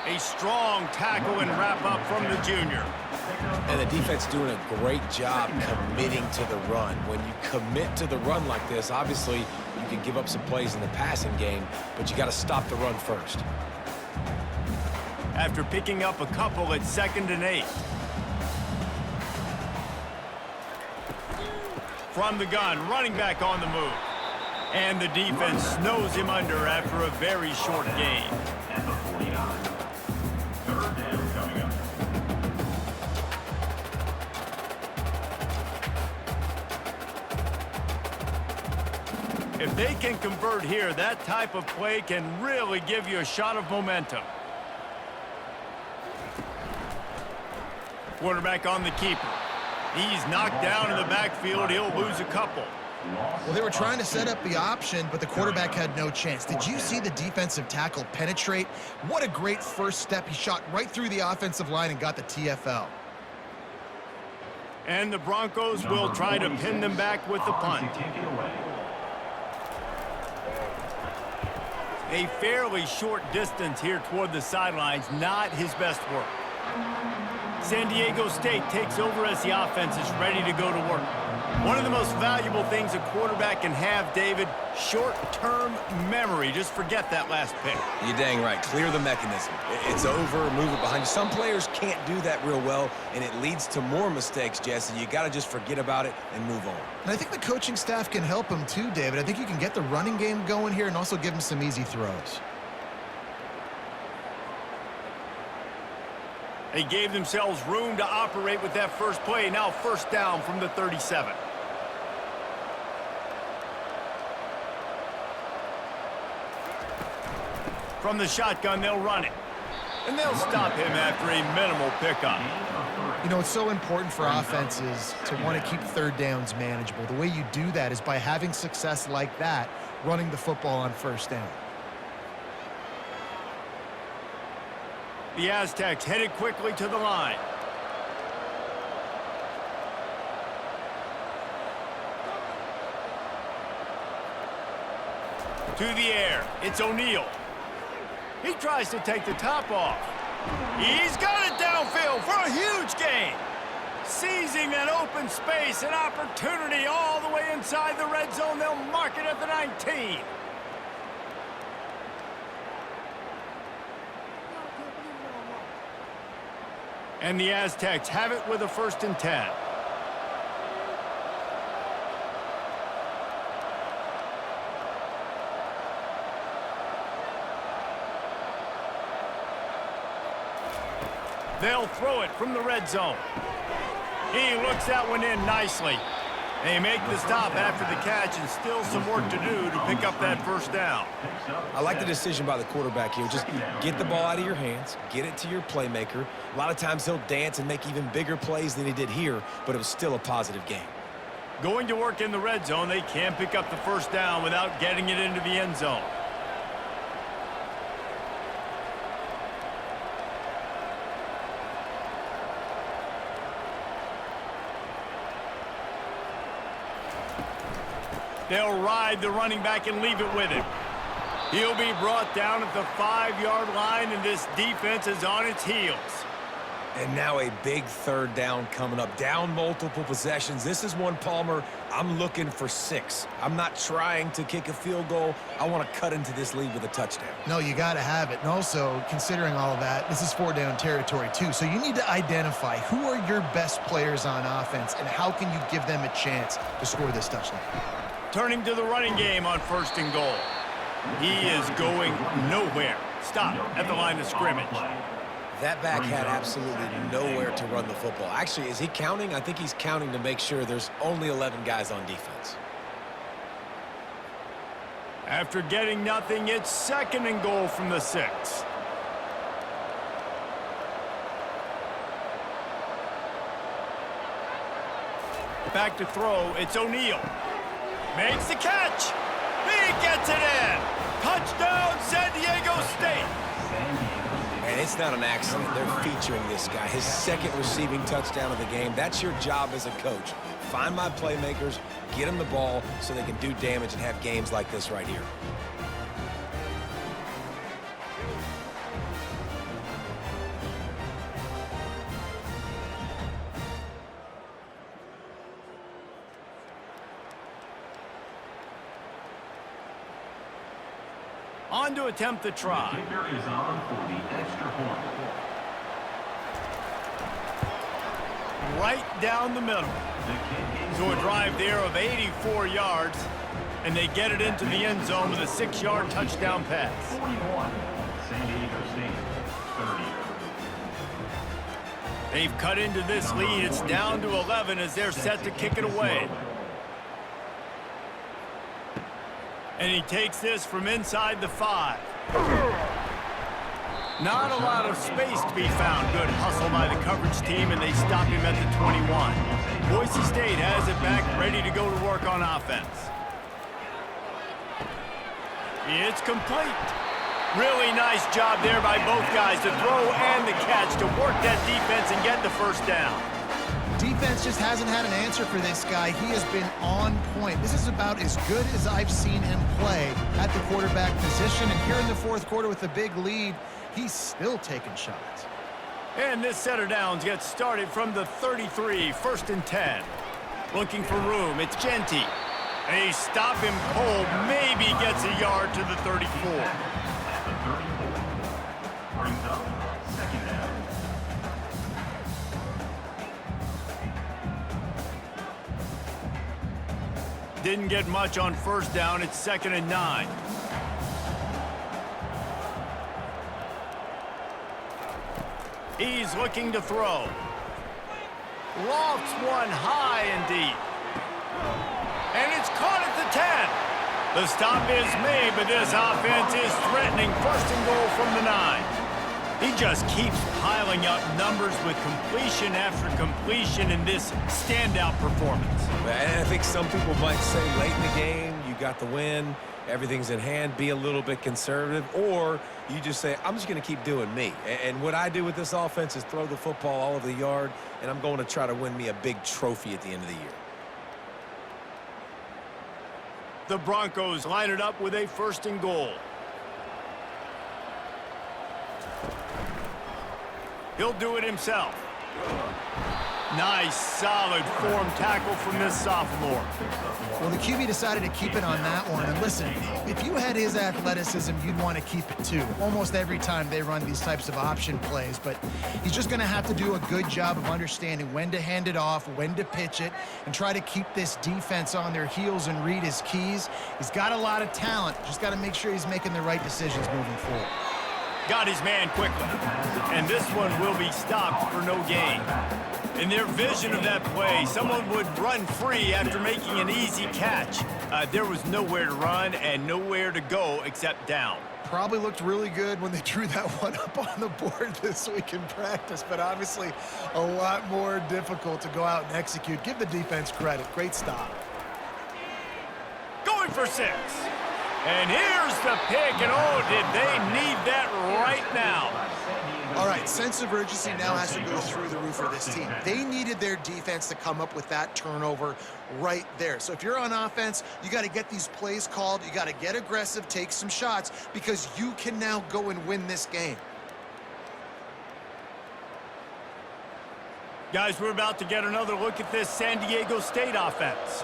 A strong tackle and wrap up from the junior. And the defense doing a great job committing to the run. When you commit to the run like this, obviously you can give up some plays in the passing game, but you got to stop the run first. After picking up a couple at 2nd and 8. From the gun, running back on the move. And the defense snows him under after a very short gain. At the 49. Third down coming up. If they can convert here, that type of play can really give you a shot of momentum. Quarterback on the keeper. He's knocked down in the backfield. He'll lose a couple. Well, they were trying to set up the option, but the quarterback had no chance. Did you see the defensive tackle penetrate? What a great first step. He shot right through the offensive line and got the TFL. And the Broncos will try to pin them back with the punt. A fairly short distance here toward the sidelines, not his best work. San Diego State takes over as the offense is ready to go to work. One of the most valuable things a quarterback can have, David, short-term memory. Just forget that last pick. You're dang right. Clear the mechanism. It's over, move it behind you. Some players can't do that real well, and it leads to more mistakes, Jesse. You got to just forget about it and move on. And I think the coaching staff can help him too, David. I think you can get the running game going here and also give him some easy throws. They gave themselves room to operate with that first play. Now first down from the 37. From the shotgun, they'll run it. And they'll stop him after a minimal pickup. You know, it's so important for offenses to want to keep third downs manageable. The way you do that is by having success like that, running the football on first down. The Aztecs headed quickly to the line. To the air, it's O'Neal. He tries to take the top off. He's got it downfield for a huge gain. Seizing that open space, an opportunity all the way inside the red zone. They'll mark it at the 19. And the Aztecs have it with a 1st and 10. They'll throw it from the red zone. He looks that one in nicely. They make the stop after the catch, and still some work to do to pick up that first down. I like the decision by the quarterback here. Just get the ball out of your hands, get it to your playmaker. A lot of times he'll dance and make even bigger plays than he did here, but it was still a positive game. Going to work in the red zone, they can't pick up the first down without getting it into the end zone. They'll ride the running back and leave it with him. He'll be brought down at the 5-yard line, and this defense is on its heels. And now a big third down coming up. Down multiple possessions. This is one, Palmer, I'm looking for 6. I'm not trying to kick a field goal. I want to cut into this lead with a touchdown. No, you got to have it. And also, considering all of that, this is 4-down territory too. So you need to identify who are your best players on offense and how can you give them a chance to score this touchdown. Turning to the running game on 1st and goal. He is going nowhere. Stop at the line of scrimmage. That back had absolutely nowhere to run the football. Actually, is he counting? I think he's counting to make sure there's only 11 guys on defense. After getting nothing, it's 2nd and goal from the 6. Back to throw, it's O'Neal. Makes the catch. He gets it in. Touchdown, San Diego State. And it's not an accident. They're featuring this guy. His 2nd receiving touchdown of the game. That's your job as a coach. Find my playmakers, get them the ball so they can do damage and have games like this right here. On to attempt the try. Kicker is on for the extra point. Right down the middle. So a drive there of 84 yards, and they get it into the end zone with a 6-yard touchdown pass. 41, San Diego State, 30. They've cut into this lead. It's down to 11 as they're set to kick it away. And he takes this from inside the 5. Not a lot of space to be found. Good hustle by the coverage team, and they stop him at the 21. Boise State has it back, ready to go to work on offense. It's complete. Really nice job there by both guys to throw and the catch to work that defense and get the 1st down. Defense just hasn't had an answer for this guy. He has been on point. This is about as good as I've seen him play at the quarterback position. And here in the 4th quarter with a big lead, he's still taking shots. And this set of downs gets started from the 33, 1st and 10. Looking for room, it's Genty. They stop him cold, maybe gets a yard to the 34. At the 34. Brings up 2nd down. Didn't get much on 1st down. It's 2nd and 9. He's looking to throw. Lofts one high and deep. And it's caught at the 10. The stop is made, but this offense is threatening 1st and goal from the 9. He just keeps piling up numbers with completion after completion in this standout performance. And I think some people might say late in the game, you got the win, everything's in hand, be a little bit conservative, or you just say, I'm just going to keep doing me. And what I do with this offense is throw the football all over the yard, and I'm going to try to win me a big trophy at the end of the year. The Broncos line it up with a 1st and goal. He'll do it himself. Nice, solid form tackle from this sophomore. Well, the QB decided to keep it on that one. And listen, if you had his athleticism, you'd want to keep it too. Almost every time they run these types of option plays. But he's just going to have to do a good job of understanding when to hand it off, when to pitch it, and try to keep this defense on their heels and read his keys. He's got a lot of talent. Just got to make sure he's making the right decisions moving forward. Got his man quickly. And this one will be stopped for no gain. In their vision of that play, someone would run free after making an easy catch. There was nowhere to run and nowhere to go except down. Probably looked really good when they drew that one up on the board this week in practice, but obviously a lot more difficult to go out and execute. Give the defense credit. Great stop. Going for 6. And here's the pick, and oh, did they need that right now. All right, sense of urgency now has to go through the roof for this team. They needed their defense to come up with that turnover right there. So if you're on offense, you got to get these plays called. You got to get aggressive, take some shots, because you can now go and win this game. Guys, we're about to get another look at this San Diego State offense.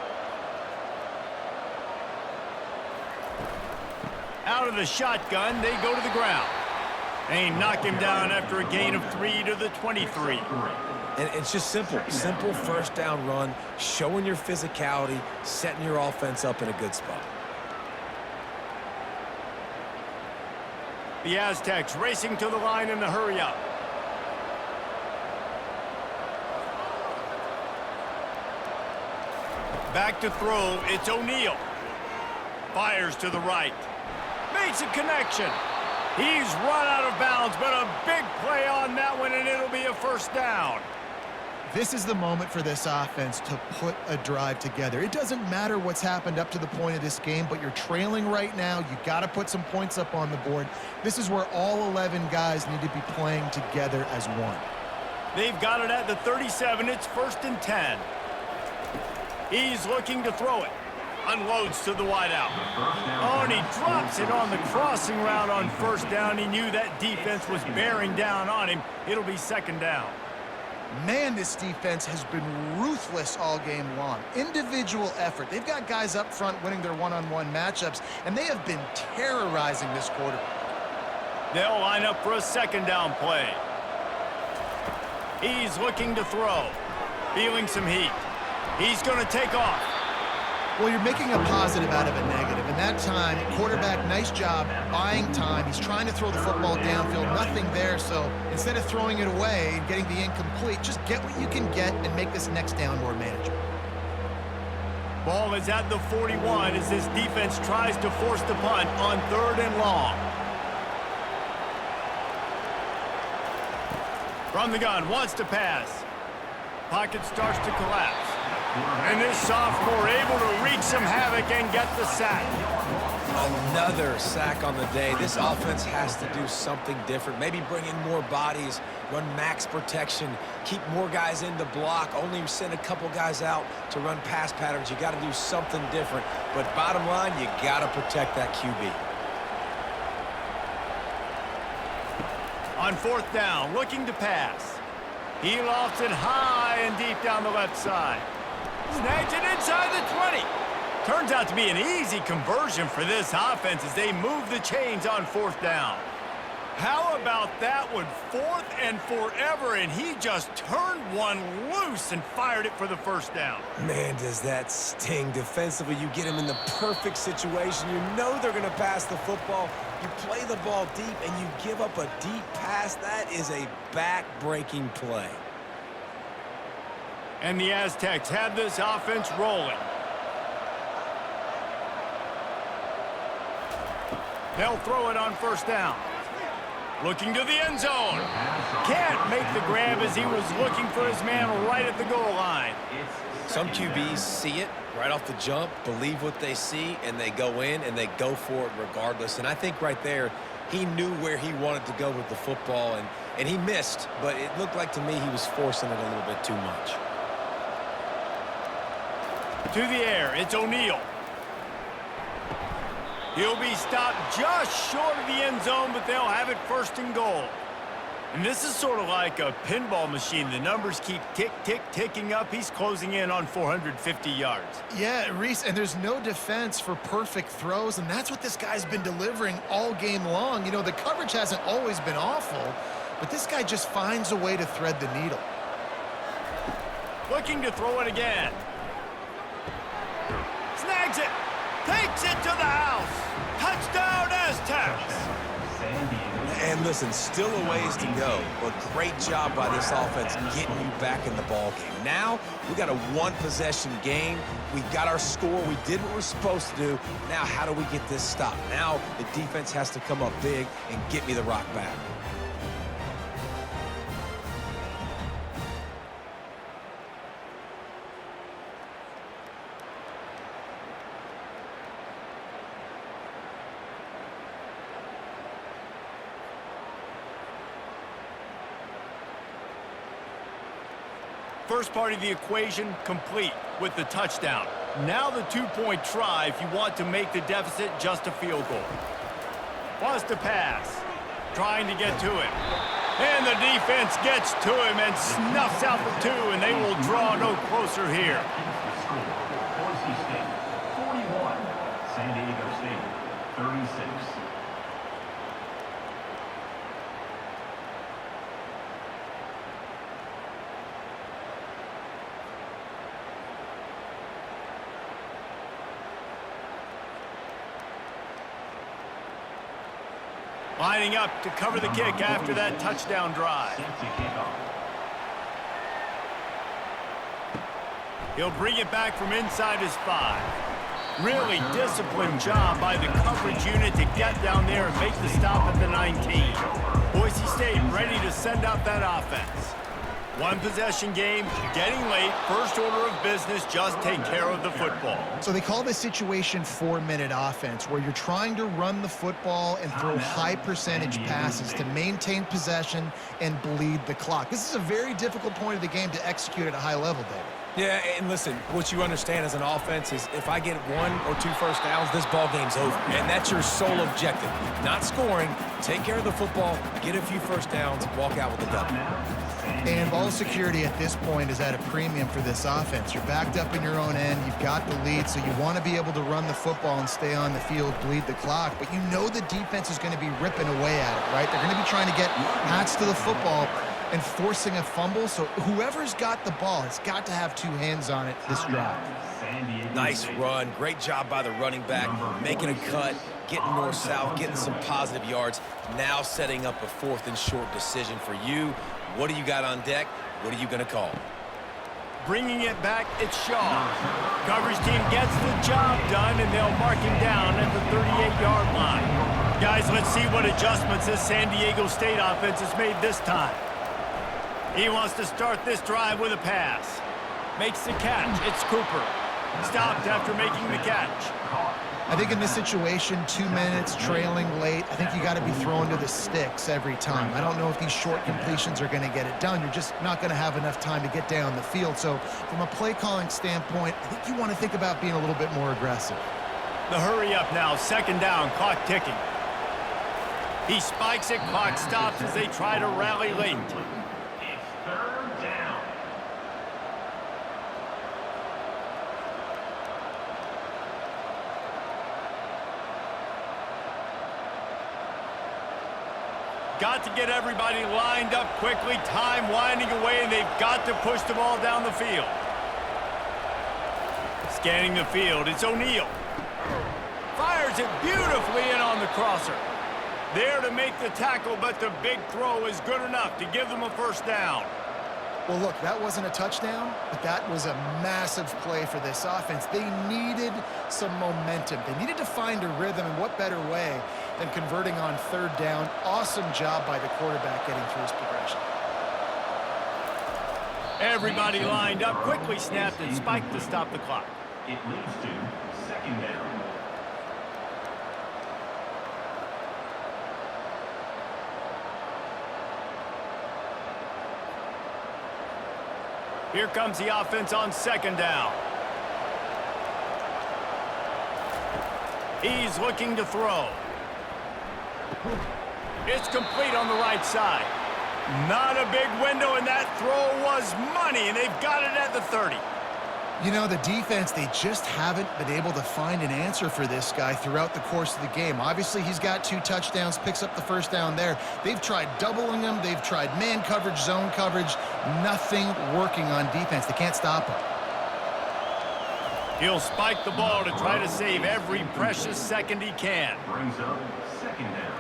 Out of the shotgun, they go to the ground. They knock him down after a gain of 3 to the 23. And it's just simple. Simple first down run, showing your physicality, setting your offense up in a good spot. The Aztecs racing to the line in the hurry up. Back to throw, it's O'Neal. Fires to the right. Makes a connection. He's run out of bounds, but a big play on that one, and it'll be a first down. This is the moment for this offense to put a drive together. It doesn't matter what's happened up to the point of this game, but you're trailing right now. You got to put some points up on the board. This is where all 11 guys need to be playing together as one. They've got it at the 37. It's 1st and 10. He's looking to throw it. Unloads to the wideout. Oh, and he drops it on the crossing route on first down. He knew that defense was bearing down on him. It'll be 2nd down. Man, this defense has been ruthless all game long. Individual effort. They've got guys up front winning their one-on-one matchups, and they have been terrorizing this quarterback. They'll line up for a 2nd down play. He's looking to throw. Feeling some heat. He's going to take off. Well, you're making a positive out of a negative. And that time, quarterback, nice job buying time. He's trying to throw the football downfield, nothing there. So instead of throwing it away and getting the incomplete, just get what you can get and make this next down more manageable. Ball is at the 41 as this defense tries to force the punt on 3rd and long. From the gun, wants to pass. Pocket starts to collapse. And this sophomore able to wreak some havoc and get the sack. Another sack on the day. This offense has to do something different. Maybe bring in more bodies, run max protection, keep more guys in the block, only send a couple guys out to run pass patterns. You got to do something different. But bottom line, you got to protect that QB. On 4th down, looking to pass. He lofts it high and deep down the left side. Snags it inside the 20. Turns out to be an easy conversion for this offense as they move the chains on 4th down. How about that one? 4th and forever, and he just turned one loose and fired it for the first down. Man, does that sting. Defensively, you get him in the perfect situation. You know they're going to pass the football. You play the ball deep, and you give up a deep pass. That is a back-breaking play. And the Aztecs have this offense rolling. They'll throw it on 1st down. Looking to the end zone. Can't make the grab as he was looking for his man right at the goal line. Some QBs see it right off the jump, believe what they see, and they go in and they go for it regardless. And I think right there, he knew where he wanted to go with the football, and he missed, but it looked like to me he was forcing it a little bit too much. To the air, it's O'Neal. He'll be stopped just short of the end zone, but they'll have it 1st and goal. And this is sort of like a pinball machine. The numbers keep ticking up. He's closing in on 450 yards. Yeah, Reese, and there's no defense for perfect throws, and that's what this guy's been delivering all game long. You know, the coverage hasn't always been awful, but this guy just finds a way to thread the needle. Looking to throw it again. Snags it. Takes it to the house. Touchdown, Aztecs. And listen, still a ways to go, but great job by this offense getting you back in the ball game. Now, we got a one-possession game. We got our score. We did what we're supposed to do. Now, how do we get this stopped? Now, the defense has to come up big and get me the rock back. First part of the equation complete with the touchdown. Now the two-point try if you want to make the deficit just a field goal. Wants to pass. Trying to get to him. And the defense gets to him and snuffs out the two, and they will draw no closer here. Boise State, 41. San Diego State, 36. Lining up to cover the kick after that touchdown drive. He'll bring it back from inside his 5. Really disciplined job by the coverage unit to get down there and make the stop at the 19. Boise State ready to send out that offense. One possession game, getting late, first order of business, just take care of the football. So they call this situation 4-minute offense, where you're trying to run the football and throw high percentage passes to maintain possession and bleed the clock. This is a very difficult point of the game to execute at a high level, David. Yeah, and listen, what you understand as an offense is if I get 1 or 2 first downs, this ball game's over. And that's your sole objective. Not scoring, take care of the football, get a few first downs, walk out with a W. And ball security at this point is at a premium for this offense. You're backed up in your own end. You've got the lead, so you want to be able to run the football and stay on the field, bleed the clock. But you know the defense is going to be ripping away at it, right? They're going to be trying to get hats to the football and forcing a fumble. So whoever's got the ball has got to have 2 hands on it this drive. Nice run. Great job by the running back, making a cut, getting north-south, getting some positive yards. Now setting up a 4th and short decision for you. What do you got on deck? What are you going to call? Bringing it back, it's Shaw. Coverage team gets the job done, and they'll mark him down at the 38-yard line. Guys, let's see what adjustments this San Diego State offense has made this time. He wants to start this drive with a pass. Makes the catch. It's Cooper. Stopped after making the catch. I think in this situation, 2 minutes, trailing late, I think you got to be throwing to the sticks every time. I don't know if these short completions are going to get it done. You're just not going to have enough time to get down the field. So from a play calling standpoint, I think you want to think about being a little bit more aggressive. The hurry up now, 2nd down, clock ticking. He spikes it, clock stops as they try to rally late. It's 3rd down. Got to get everybody lined up quickly, time winding away, and they've got to push the ball down the field. Scanning the field, it's O'Neal. Fires it beautifully in on the crosser. There to make the tackle, but the big throw is good enough to give them a 1st down. Well, look, that wasn't a touchdown, but that was a massive play for this offense. They needed some momentum. They needed to find a rhythm, and what better way than converting on 3rd down. Awesome job by the quarterback getting through his progression. Everybody lined up, quickly snapped and spiked to stop the clock. It leads to 2nd down. Here comes the offense on 2nd down. He's looking to throw. It's complete on the right side. Not a big window, and that throw was money, and they've got it at the 30. You know, the defense, they just haven't been able to find an answer for this guy throughout the course of the game. Obviously, he's got 2 touchdowns, picks up the 1st down there. They've tried doubling him. They've tried man coverage, zone coverage. Nothing working on defense. They can't stop him. He'll spike the ball to try to save every precious second he can. Brings up 2nd down.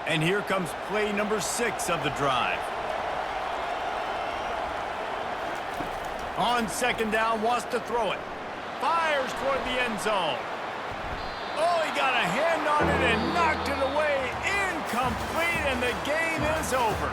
And here comes play number 6 of the drive. On 2nd down, wants to throw it. Fires toward the end zone. Oh, he got a hand on it and knocked it away. Incomplete, and the game is over.